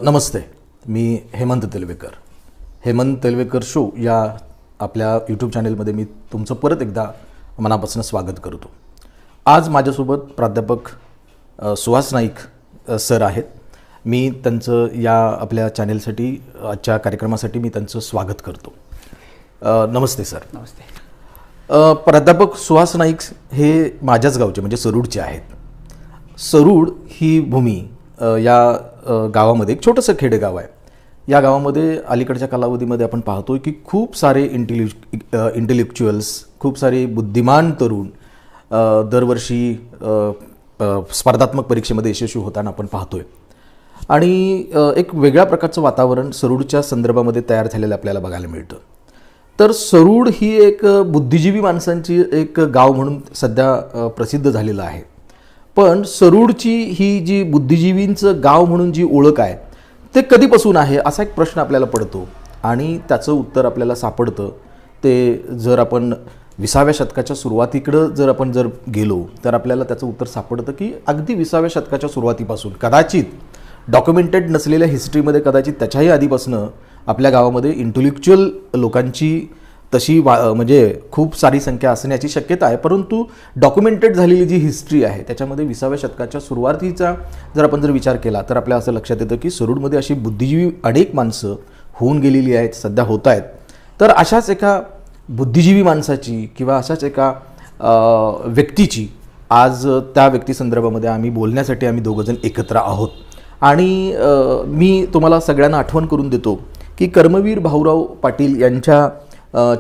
नमस्ते, मी Hemant तेलवेकर. Hemant तेलवेकर show या आपल्या YouTube चॅनलमध्ये मी तुमचं परत एकदा मनापासून स्वागत करतो. आज माझ्यासोबत प्राध्यापक सुहास नाईक सर आहेत. मी त्यांचं या आपल्या चॅनलसाठी आजच्या कार्यक्रमासाठी मी त्यांचं स्वागत करतो. नमस्ते सर. नमस्ते. प्राध्यापक सुहास नाईक हे माझ्याच गावचे म्हणजे सरूडचे आहेत. सरूड ही भूमी या गावामध्ये एक छोटंसं खेडेगाव आहे. या गावामध्ये अलीकडच्या कालावधीमध्ये आपण पाहतोय की खूप सारे इंटेलेक्च्युअल्स, खूप सारे बुद्धिमान तरुण दरवर्षी स्पर्धात्मक परीक्षेमध्ये यशस्वी होताना आपण पाहतोय. आणि एक वेगळ्या प्रकारचं वातावरण सरूडच्या संदर्भामध्ये तयार झालेलं आपल्याला बघायला मिळतं. तर सरूड ही एक बुद्धिजीवी माणसांची एक गाव म्हणून सध्या प्रसिद्ध झालेलं आहे. पण सरूडची ही जी बुद्धिजीवींचं गाव म्हणून जी ओळख आहे ते कधीपासून आहे असा एक प्रश्न आपल्याला पडतो. आणि त्याचं उत्तर आपल्याला सापडतं ते जर आपण 20व्या शतकाच्या सुरुवातीकडं जर आपण गेलो तर आपल्याला त्याचं उत्तर सापडतं की अगदी 20व्या शतकाच्या सुरुवातीपासून, कदाचित डॉक्युमेंटेड नसलेल्या हिस्ट्रीमध्ये कदाचित त्याच्याही आधीपासून आपल्या गावामध्ये इंटेलेक्च्युअल लोकांची तशी म्हणजे खूप सारी संख्या असण्याची शक्यता आहे. परंतु डॉक्युमेंटेड झालेली जी हिस्ट्री आहे त्याच्यामध्ये 20व्या शतकाच्या सुरुवातीचा जर आपण विचार केला तर आपल्या असं लक्षात येतं की सरूडमध्ये अशी बुद्धिजीवी अनेक माणसं होऊन गेलेली आहेत, सध्या होत आहेत. तर अशाच एका बुद्धिजीवी माणसाची किंवा अशाच एका व्यक्तीची आज त्या व्यक्तीसंदर्भामध्ये आम्ही बोलण्यासाठी आम्ही दोघंजण एकत्र आहोत. आणि मी तुम्हाला सगळ्यांना आठवण करून देतो की कर्मवीर भाऊराव पाटील यांच्या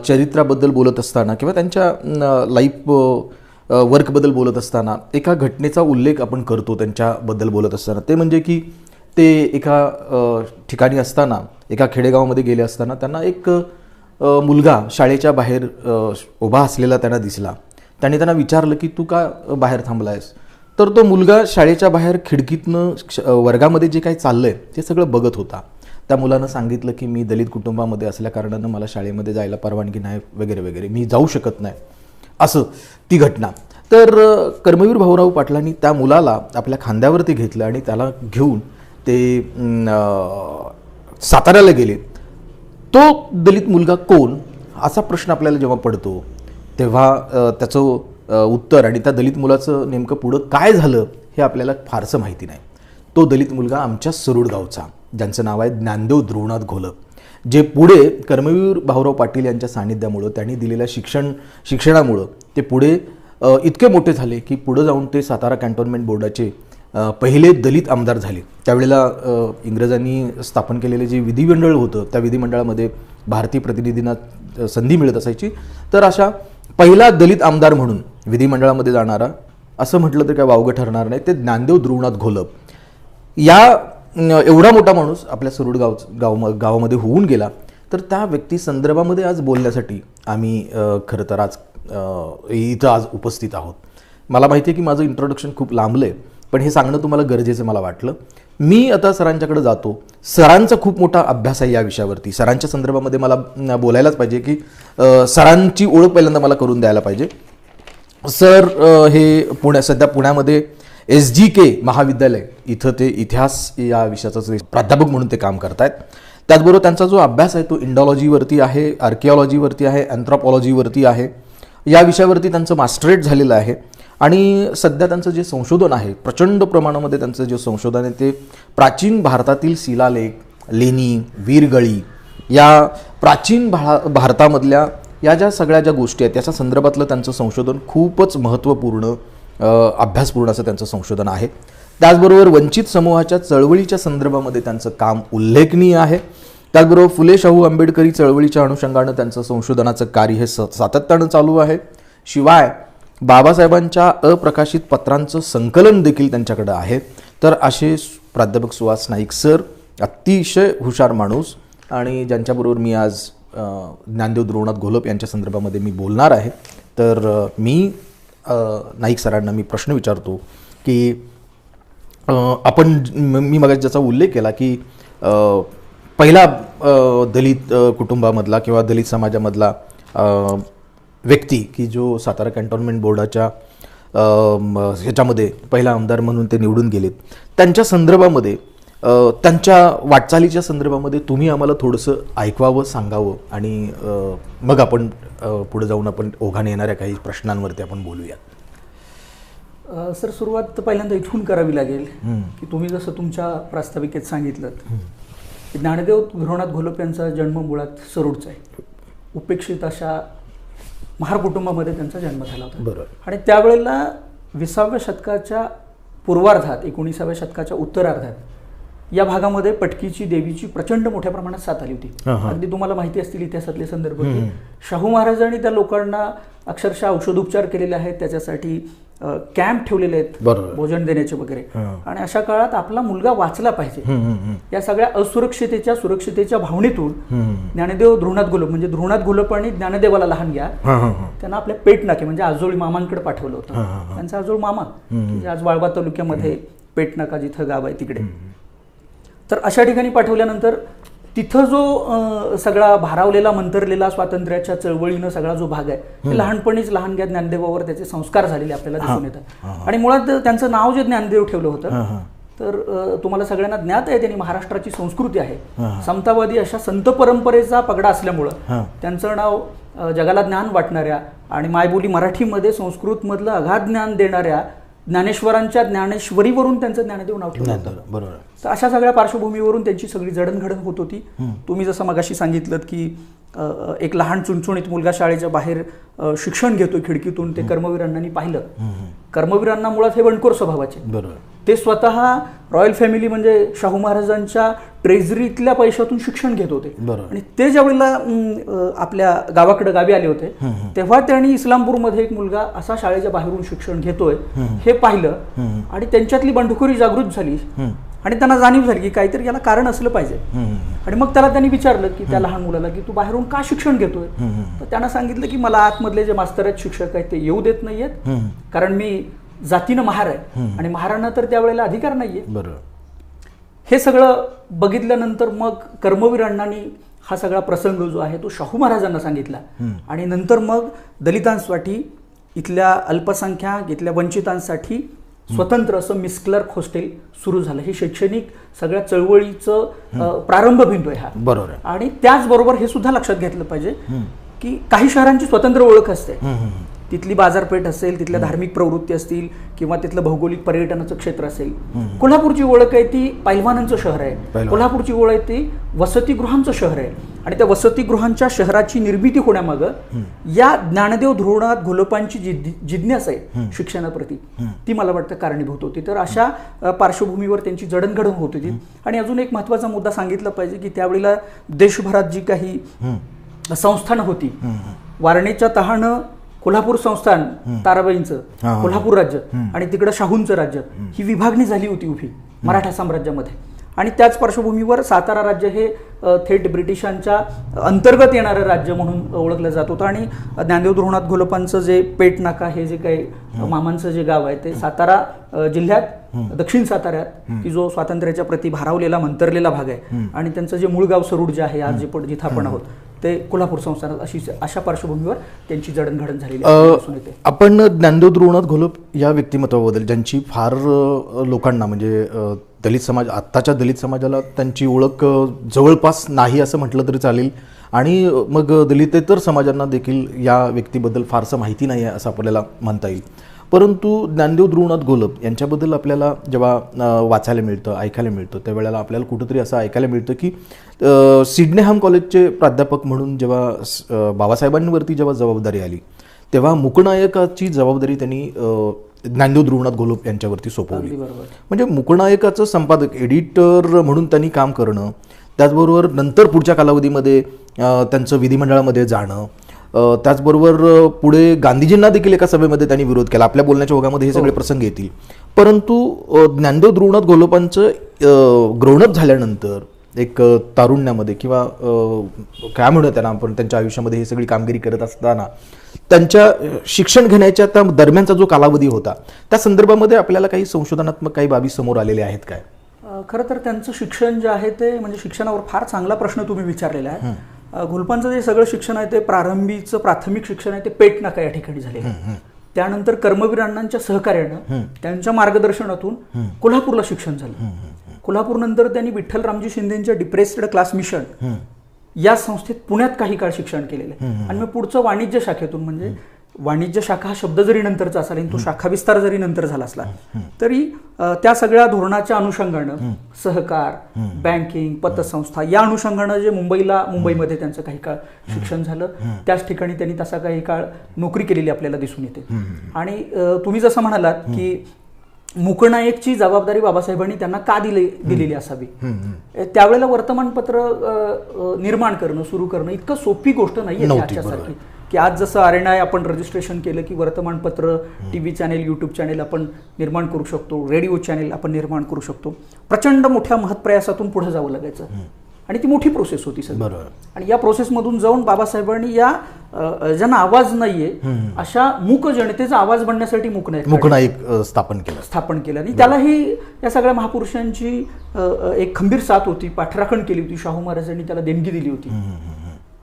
चरित्राबद्दल बोलत असताना किंवा त्यांच्या लाईफ वर्कबद्दल बोलत असताना एका घटनेचा उल्लेख आपण करतो त्यांच्याबद्दल बोलत असताना. ते म्हणजे की ते एका ठिकाणी असताना, एका खेडेगावामध्ये गेले असताना त्यांना एक मुलगा शाळेच्या बाहेर उभा असलेला त्यांना दिसला. त्याने त्यांना विचारलं की तू का बाहेर थांबला आहेस? तर तो मुलगा शाळेच्या बाहेर खिडकीतनं वर्गामध्ये जे काही चाललं आहे ते सगळं बघत होता. त्या मुलानं सांगितलं की मी दलित कुटुंबामध्ये असल्याकारणानं मला शाळेमध्ये जायला परवानगी नाही वगैरे वगैरे, मी जाऊ शकत नाही, असं ती घटना. तर कर्मवीर भाऊराव पाटलांनी त्या मुलाला आपल्या खांद्यावरती घेतलं आणि त्याला घेऊन ते साताऱ्याला गेले. तो दलित मुलगा कोण असा प्रश्न आपल्याला जेव्हा पडतो तेव्हा त्याचं उत्तर आणि त्या दलित मुलाचं नेमकं पुढं काय झालं हे आपल्याला फारसं माहिती नाही. तो दलित मुलगा आमच्या सरूड गावचा, ज्यांचं नाव आहे ज्ञानदेव ध्रुवनाथ घोलप, जे पुढे कर्मवीर भाऊराव पाटील यांच्या सानिध्यामुळं, त्यांनी दिलेल्या शिक्षणामुळं ते पुढे इतके मोठे झाले की पुढे जाऊन ते सातारा कॅन्टोन्मेंट बोर्डाचे पहिले दलित आमदार झाले. त्यावेळेला इंग्रजांनी स्थापन केलेले जे विधिमंडळ होतं त्या विधिमंडळामध्ये भारतीय प्रतिनिधींना संधी मिळत असायची. तर अशा पहिला दलित आमदार म्हणून विधिमंडळामध्ये जाणारा, असं म्हटलं तर काय वावगं ठरणार नाही, ते ज्ञानदेव ध्रुवनाथ घोलप. या एवढा मोठा माणूस आपल्या सरूड गावामध्ये होऊन गेला. तर त्या व्यक्ती संदर्भामध्ये आज बोलण्यासाठी आम्ही खरं तर आज इथं आज उपस्थित आहोत. मला माहिती आहे की माझं इंट्रोडक्शन खूप लांबलं आहे, पण हे सांगणं तुम्हाला गरजेचं मला वाटलं. मी आता सरांच्याकडे जातो. सरांचा खूप मोठा अभ्यास आहे या विषयावरती. सरांच्या संदर्भामध्ये मला बोलायलाच पाहिजे की सरांची ओळख पहिल्यांदा मला करून द्यायला पाहिजे. सर हे सध्या पुण्यामध्ये SGK महाविद्यालय इथं ते इतिहास या विषयाचं प्राध्यापक म्हणून ते काम करत आहेत. त्याचबरोबर त्यांचा जो अभ्यास आहे तो इंडॉलॉजीवरती आहे, आर्किओलॉजीवरती आहे, अँथ्रोपॉलॉजीवरती आहे. या विषयावरती त्यांचं मास्टरेट झालेलं आहे. आणि सध्या त्यांचं जे संशोधन आहे, प्रचंड प्रमाणामध्ये त्यांचं जे संशोधन आहे ते प्राचीन भारतातील शिलालेख, लेणी, वीरगळी या प्राचीन भारतामधल्या या ज्या सगळ्या ज्या गोष्टी आहेत त्याच्या संदर्भातलं त्यांचं संशोधन खूपच महत्त्वपूर्ण, अभ्यासपूर्ण असं त्यांचं संशोधन आहे. त्याचबरोबर वंचित समूहाच्या चळवळीच्या संदर्भामध्ये त्यांचं काम उल्लेखनीय आहे. त्याचबरोबर फुले शाहू आंबेडकरी चळवळीच्या अनुषंगानं त्यांचं संशोधनाचं कार्य हे सातत्यानं चालू आहे. शिवाय बाबासाहेबांच्या अप्रकाशित पत्रांचं संकलन देखील त्यांच्याकडे आहे. तर असे प्राध्यापक सुहास नाईक सर अतिशय हुशार माणूस, आणि ज्यांच्याबरोबर मी आज ज्ञानदेव ध्रुवनाथ घोलप यांच्या संदर्भामध्ये मी बोलणार आहे. तर मी नाईक सरांना मी प्रश्न विचारतो की मी मग ज्याचा उल्लेख केला की पहिला दलित कुटुंबामधला किंवा दलित समाजामधला व्यक्ती की जो सातारा कॅन्टोन्मेंट बोर्डाच्या ह्याच्यामध्ये पहिला आमदार म्हणून ते निवडून गेलेत, त्यांच्या संदर्भामध्ये त्यांच्या वाटचालीच्या संदर्भामध्ये तुम्ही आम्हाला थोडंसं ऐकवावं, सांगावं आणि मग आपण पुढे जाऊन आपण ओघाने येणाऱ्या काही प्रश्नांवरती आपण बोलूया. सर, सुरुवात पहिल्यांदा इथून करावी लागेल की तुम्ही जसं तुमच्या प्रास्ताविकेत सांगितलं की ज्ञानदेव धोरणात घोलप यांचा जन्म मुळात सरूडचा आहे. उपेक्षित अशा महार कुटुंबामध्ये त्यांचा जन्म झाला होता. बरोबर. आणि त्यावेळेला 20व्या शतकाच्या पूर्वार्धात, 19व्या शतकाच्या उत्तरार्धात या भागामध्ये पटकीची देवीची प्रचंड मोठ्या प्रमाणात साथ आली होती. अगदी तुम्हाला माहिती असतील इतिहासातले संदर्भ की शाहू महाराजांनी त्या लोकांना अक्षरशः औषधोपचार केलेले आहेत, त्याच्यासाठी कॅम्प ठेवलेले आहेत भोजन देण्याचे वगैरे. आणि अशा काळात आपला मुलगा वाचला पाहिजे या सगळ्या असुरक्षितेच्या सुरक्षितेच्या भावनेतून ज्ञानदेव धोरणात घोलप, म्हणजे धोरणात घोलप आणि ज्ञानदेवाला लहान घ्या, त्यांना आपल्या पेट नाके म्हणजे आजोळी मामांकडे पाठवलं होतं. त्यांचा आजोळ मामा म्हणजे आज वाळवा तालुक्यामध्ये पेट नाका जिथं गाव आहे तिकडे. तर अशा ठिकाणी पाठवल्यानंतर तिथं जो सगळा भारावलेला मंतरलेला स्वातंत्र्याच्या चळवळीनं सगळा जो भाग आहे ते लहानपणीच लहान घ्या ज्ञानदेवावर त्याचे संस्कार झालेले आपल्याला दिसून येतात. आणि मुळात त्यांचं नाव जे ज्ञानदेव ठेवलं होतं तर तुम्हाला सगळ्यांना ज्ञात आहे त्यांनी महाराष्ट्राची संस्कृती आहे समतावादी अशा संत परंपरेचा पगडा असल्यामुळं त्यांचं नाव जगाला ज्ञान वाटणाऱ्या आणि मायबोली मराठीमध्ये संस्कृत मधलं अगाध ज्ञान देणाऱ्या ज्ञानेश्वरांच्या ज्ञानेश्वरीवरून त्यांचं ज्ञानदेव नाव ठेवलं होतं. बरोबर. तर अशा सगळ्या पार्श्वभूमीवरून त्यांची सगळी जडणघडण होत होती. तुम्ही जसं मगाशी सांगितलं की एक लहान चुणचुणीत मुलगा शाळेच्या बाहेर शिक्षण घेतोय खिडकीतून, ते कर्मवीर अण्णांनी पाहिलं. कर्मवीर अण्णा मुळात हे वणकोर स्वभावाचे. बरोबर. ते स्वतः रॉयल फॅमिली म्हणजे शाहू महाराजांच्या ट्रेझरीतल्या पैशातून शिक्षण घेत होते. आणि ते ज्यावेळेला आपल्या गावाकडे गावी आले होते तेव्हा त्यांनी इस्लामपूरमध्ये एक मुलगा असा शाळेच्या बाहेरून शिक्षण घेतोय हे पाहिलं आणि त्यांच्यातली बंडखोरी जागृत झाली आणि त्यांना जाणीव झाली की काहीतरी याला कारण असलं पाहिजे. आणि मग त्याला त्यांनी विचारलं की त्या लहान मुलाला की तू बाहेरून का शिक्षण घेतोय. तर त्यांना सांगितलं की मला आतमधले जे मास्तर आहेत, शिक्षक आहेत, ते येऊ देत नाहीयेत कारण मी जातीनं महार आहे आणि महारांना तर त्यावेळेला अधिकार नाहीये. हे सगळं बघितल्यानंतर मग कर्मवीर अण्णांनी हा सगळा प्रसंग जो आहे तो शाहू महाराजांना सांगितला. आणि नंतर मग दलितांसाठी, इथल्या अल्पसंख्याक, इथल्या वंचितांसाठी स्वतंत्र असं मिस क्लर्क हॉस्टेल सुरू झालं. हे शैक्षणिक सगळ्या चळवळीचं प्रारंभ बिंदू आहे हा. बरोबर. आणि त्याचबरोबर हे सुद्धा लक्षात घेतलं पाहिजे की काही शहरांची स्वतंत्र ओळख असते. तिथली बाजारपेठ असेल, तिथल्या धार्मिक प्रवृत्ती असतील किंवा तिथलं भौगोलिक पर्यटनाचं क्षेत्र असेल. कोल्हापूरची ओळख आहे ती पैलवानांचं शहर आहे. कोल्हापूरची ओळख आहे ती वसतिगृहांचं शहर आहे. आणि त्या वसतिगृहांच्या शहराची निर्मिती होण्यामागं या ज्ञानदेव धोरणात घोलपांची जिज्ञासा आहे शिक्षणाप्रती, ती मला वाटतं कारणीभूत होती. तर अशा पार्श्वभूमीवर त्यांची जडणघडण होत होती. आणि अजून एक महत्वाचा मुद्दा सांगितला पाहिजे की त्यावेळेला देशभरात जी काही संस्थानं होती, वारणेच्या तहानं कोल्हापूर संस्थान ताराबाईंचं, कोल्हापूर राज्य आणि तिकडं शाहूंचं राज्य, ही विभागणी झाली होती उभी मराठा साम्राज्यामध्ये. आणि त्याच पार्श्वभूमीवर सातारा राज्य हे थेट ब्रिटिशांच्या अंतर्गत येणारं राज्य म्हणून ओळखलं जात होतं. आणि ज्ञानदेव धोरणात घोलपांचं जे पेट नाका हे जे काही मामांचं जे गाव आहे ते सातारा जिल्ह्यात, दक्षिण साताऱ्यात, की जो स्वातंत्र्याच्या प्रति भारावलेला मंतरलेला भाग आहे. आणि त्यांचं जे मूळ गाव सरूड जे आहे आज जे जिथं आपण आहोत ते कोल्हापूर संस्थानात, अशा पार्श्वभूमीवर त्यांची जडणघडण झालेली दिसून येते. आपण ज्ञानदेव धोरणात घोलप या व्यक्तिमत्वाबद्दल, ज्यांची फार लोकांना म्हणजे दलित समाज, आत्ताच्या दलित समाजाला त्यांची ओळख जवळपास नाही असं म्हटलं तरी चालेल. आणि मग दलितेतर समाजांना देखील या व्यक्तीबद्दल फारसं माहिती नाही आहे असं आपल्याला म्हणता येईल. परंतु ज्ञानदेव धोरणात घोलप यांच्याबद्दल आपल्याला जेव्हा वाचायला मिळतं, ऐकायला मिळतं, त्यावेळेला आपल्याला कुठंतरी असं ऐकायला मिळतं की सिडनेहॅम कॉलेजचे प्राध्यापक म्हणून जेव्हा बाबासाहेबांवरती जेव्हा जबाबदारी आली तेव्हा मुकनायकाची जबाबदारी त्यांनी ज्ञानदेव धोरणात घोलप यांच्यावरती सोपवली. म्हणजे मुकनायकाचं संपादक, एडिटर म्हणून त्यांनी काम करणं, त्याचबरोबर नंतर पुढच्या कालावधीमध्ये त्यांचं विधिमंडळामध्ये जाणं, त्याचबरोबर पुढे गांधीजींना देखील एका सभेमध्ये त्यांनी विरोध केला. आपल्या बोलण्याच्या ओघामध्ये हे सगळे प्रसंग येतील. परंतु ज्ञानदेव धोरणात घोलपांचं ग्रोनअप झाल्यानंतर एक तारुण्यामध्ये किंवा काय म्हणूया त्यांना आपण, त्यांच्या आयुष्यामध्ये ही सगळी कामगिरी करत असताना त्यांच्या शिक्षण घेण्याच्या त्या दरम्यानचा जो कालावधी होता त्या संदर्भामध्ये आपल्याला काही संशोधनात्मक काही बाबी समोर आलेल्या आहेत काय? खरं तर त्यांचं शिक्षण जे आहे ते म्हणजे शिक्षणावर फार चांगला प्रश्न तुम्ही विचारलेला आहे. घोलपांचं जे सगळं शिक्षण आहे ते प्रारंभीचं प्राथमिक शिक्षण आहे ते पेट नाका या ठिकाणी झालेलं आहे. त्यानंतर कर्मवीर अण्णांच्या सहकार्यानं त्यांच्या मार्गदर्शनातून कोल्हापूरला शिक्षण झालं. कोल्हापूरनंतर त्यांनी विठ्ठल रामजी शिंदेच्या डिप्रेस्ड क्लास मिशन या संस्थेत पुण्यात काही काळ शिक्षण केलेलं आहे. आणि मग पुढचं वाणिज्य शाखेतून, म्हणजे वाणिज्य शाखा हा शब्द जरी नंतरचा असला आणि तो शाखा विस्तार जरी नंतर झाला असला तरी त्या सगळ्या धोरणाच्या अनुषंगानं सहकार, बँकिंग, पतसंस्था या अनुषंगानं जे मुंबईमध्ये त्यांचं काही काळ शिक्षण झालं, त्याच ठिकाणी त्यांनी तसा काही काळ नोकरी केलेली आपल्याला दिसून येते. आणि तुम्ही जसं म्हणालात की मूकनायकची जबाबदारी बाबासाहेबांनी त्यांना का दिलेली असावी, त्यावेळेला वर्तमानपत्र निर्माण करणं, सुरू करणं इतकं सोपी गोष्ट नाहीये त्याच्यासारखी. की आज जसं RNI आपण रजिस्ट्रेशन केलं की वर्तमानपत्र, TV चॅनेल, YouTube चॅनेल आपण निर्माण करू शकतो, रेडिओ चॅनेल आपण निर्माण करू शकतो. प्रचंड मोठ्या महत्प्रयासातून पुढे जावं लागायचं आणि ती मोठी प्रोसेस होती सर. आणि या प्रोसेसमधून जाऊन बाबासाहेबांनी या ज्यांना आवाज नाहीये अशा मूक जनतेचा आवाज बनण्यासाठी मूकनायक स्थापन केलं. आणि त्यालाही या सगळ्या महापुरुषांची एक खंबीर साथ होती, पाठराखण केली होती. शाहू महाराजांनी त्याला देणगी दिली होती.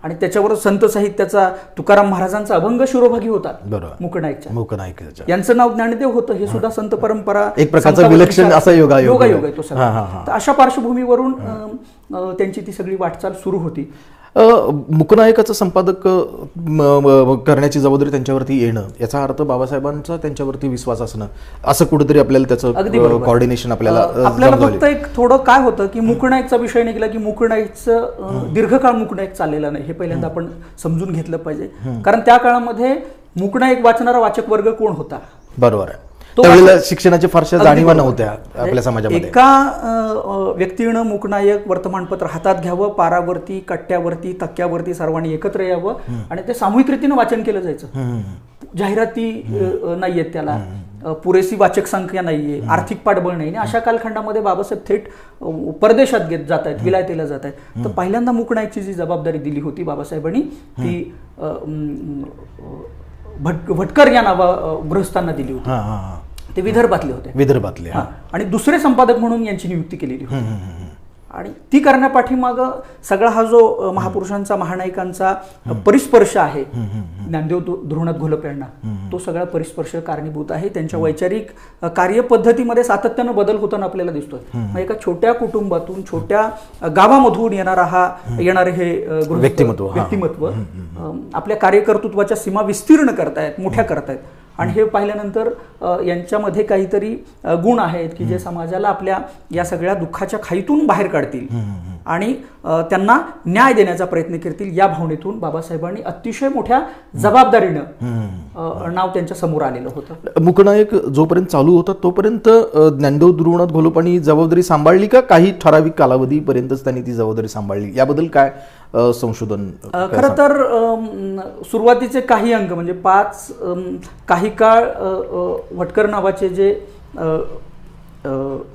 आणि त्याच्यावर संत साहित्याचा तुकाराम महाराजांचा अभंग शिरोभागी होता मूकनायकच्या. यांचं नाव ज्ञानदेव होतं. हे सुद्धा संत परंपरा, एक प्रकारचा विलक्षण असा योगायोग आहे तो सगळा. तर अशा पार्श्वभूमीवरून त्यांची ती सगळी वाटचाल सुरू होती. मूकनायकाचं संपादक करण्याची जबाबदारी त्यांच्यावरती येणं, याचा अर्थ बाबासाहेबांचा त्यांच्यावरती विश्वास असणं, असं कुठेतरी आपल्याला त्याचं कॉर्डिनेशन आपल्याला फक्त एक थोडं काय होतं की मूकनायकचा विषय निघाला की मूकनायकचं दीर्घकाळ मूकनायक चाललेला नाही, हे पहिल्यांदा आपण समजून घेतलं पाहिजे. कारण त्या काळामध्ये मूकनायक वाचणारा वाचक वर्ग कोण होता? बरोबर आहे. त्यावेळेला शिक्षणाच्या फारशा जाणीवा नव्हत्या आपल्या समाजामध्ये. एका व्यक्तीनं मूकनायक वर्तमानपत्र हातात घ्यावं, पारावरती, कट्ट्यावरती, तक्क्यावरती सर्वांनी एकत्र यावं आणि ते सामूहिक रीतीनं वाचन केलं जायचं. जाहिराती नाहीयेत, त्याला पुरेशी वाचक संख्या नाहीये, आर्थिक पाठबळ नाही. अशा कालखंडामध्ये बाबासाहेब थेट परदेशात जात आहेत, विलायतेला जात आहेत. तर पहिल्यांदा मूकनायकची जी जबाबदारी दिली होती बाबासाहेबांनी ती भटकर या गृहस्थांना दिली होती. ते विदर्भातले होते. आणि दुसरे संपादक म्हणून यांची नियुक्ती केलेली होती. आणि ती करण्यापाठीमाग सगळा हा जो महापुरुषांचा, महानायकांचा परिस्पर्श आहे, ज्ञानदेव धृणात घोलप यांना, तो सगळा परिस्पर्श कारणीभूत आहे. त्यांच्या वैचारिक कार्यपद्धतीमध्ये सातत्यानं बदल होताना आपल्याला दिसतोय. एका छोट्या कुटुंबातून, छोट्या गावामधून येणारे हे व्यक्तिमत्व आपल्या कार्यकर्तृत्वाच्या सीमा विस्तीर्ण करतायत, मोठ्या करतायत. आणि हे पाहिल्यानंतर यांच्यामध्ये काहीतरी गुण आहेत की जे समाजाला आपल्या या सगळ्या दुःखाच्या खाईतून बाहेर काढतील आणि त्यांना न्याय देण्याचा प्रयत्न करतील. या भावनेतून बाबासाहेबांनी अतिशय मोठ्या जबाबदारीनं नाव त्यांच्या समोर आलेलं होतं. मूकनायक जोपर्यंत चालू होता तोपर्यंत ज्ञानदेव धृणात घोलपांनी जबाबदारी सांभाळली का काही ठराविक कालावधीपर्यंतच त्यांनी ती जबाबदारी सांभाळली? याबद्दल काय संशोधन? खरं तर सुरुवातीचे काही अंक म्हणजे काही काळ भटकर नावाचे जे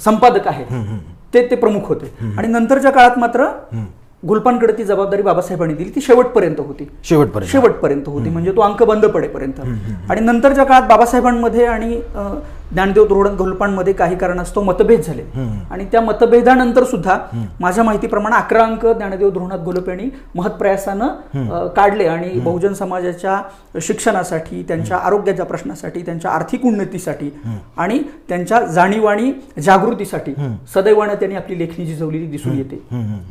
संपादक आहेत ते प्रमुख होते. आणि नंतरच्या काळात मात्र घोलपांकडे ती जबाबदारी बाबासाहेबांनी दिली. ती शेवटपर्यंत होती म्हणजे तो अंक बंद पडेपर्यंत. आणि नंतरच्या काळात बाबासाहेबांमध्ये आणि ज्ञानदेव धृणात घोलपांमध्ये काही कारणास्तव मतभेद झाले. आणि त्या मतभेदानंतर सुद्धा माझ्या माहितीप्रमाणे 11 अंक ज्ञानदेव धृणात घोलप यांनी महत्प्रयासानं काढले. आणि बहुजन समाजाच्या शिक्षणासाठी, त्यांच्या आरोग्याच्या प्रश्नासाठी, त्यांच्या आर्थिक उन्नतीसाठी आणि त्यांच्या जाणीव आणि जागृतीसाठी सदैवानं त्यांनी आपली लेखणी झिजवलेली दिसून येते.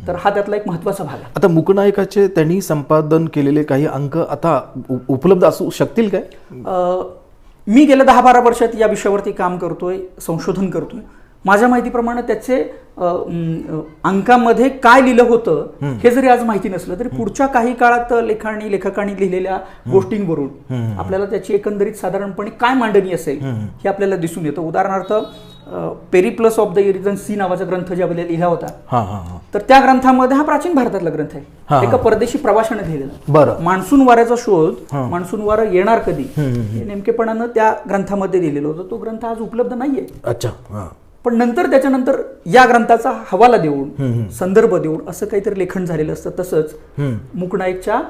तर हा त्यातला एक महत्वाचा भाग आहे. आता मूकनायकाचे त्यांनी संपादन केलेले काही अंक आता उपलब्ध असू शकतील काय? मी गेल्या 10-12 वर्षात या विषयावरती काम करतोय, संशोधन करतोय. माझ्या माहितीप्रमाणे त्याचे अंकामध्ये काय लिहिलं होतं हे जरी आज माहिती नसलं तरी पुढच्या काही काळात लेखकांनी लिहिलेल्या गोष्टींवरून आपल्याला त्याची एकंदरीत साधारणपणे काय मांडणी असेल हे आपल्याला दिसून येतं. उदाहरणार्थ पेरिप्लस ऑफ द इरिजन सी नावाचा ग्रंथ ज्या वेळेला लिहिला होता, तर त्या ग्रंथामध्ये हा प्राचीन भारतातला ग्रंथ आहे. एका परदेशी प्रवाशाने लिहिलेला. मान्सून वाऱ्याचा शोध, मान्सून वारं येणार कधी हे नेमकेपणानं त्या ग्रंथामध्ये लिहिलेलं होतं. तो ग्रंथ आज उपलब्ध नाहीये. पण त्याच्यानंतर या ग्रंथाचा हवाला देऊन, संदर्भ देऊन असं काहीतरी लेखन झालेलं असतं. तसंच मूकनायकच्या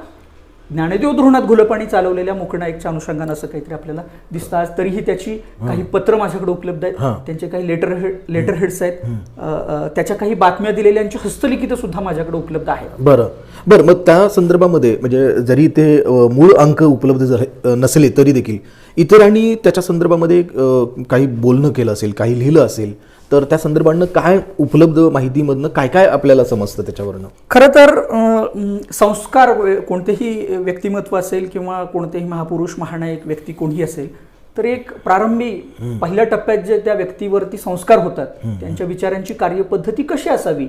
ज्ञानदेव धोरणात घोलपाणी चालवलेल्या मुकनायकच्या अनुषंगानं असं काहीतरी आपल्याला दिसतं. आज तरीही त्याची काही पत्र माझ्याकडे उपलब्ध आहेत, त्यांचे काही लेटर हेड्स आहेत, त्याच्या काही बातम्या दिलेल्यांची हस्तलिखित सुद्धा माझ्याकडे उपलब्ध आहेत. बरं मग त्या संदर्भामध्ये म्हणजे जरी ते मूळ अंक उपलब्ध नसले तरी देखील इतरांनी त्याच्या संदर्भामध्ये काही बोलणं केलं असेल, काही लिहिलं असेल, तर त्या संदर्भानं काय उपलब्ध माहितीमधनं काय काय आपल्याला समजतं त्याच्यावरनं? खरं तर संस्कार कोणतेही व्यक्तिमत्व असेल किंवा कोणतेही महापुरुष महानायक व्यक्ती कोणीही असेल तर एक प्रारंभी पहिल्या टप्प्यात जे त्या व्यक्तीवरती संस्कार होतात त्यांच्या विचारांची कार्यपद्धती कशी असावी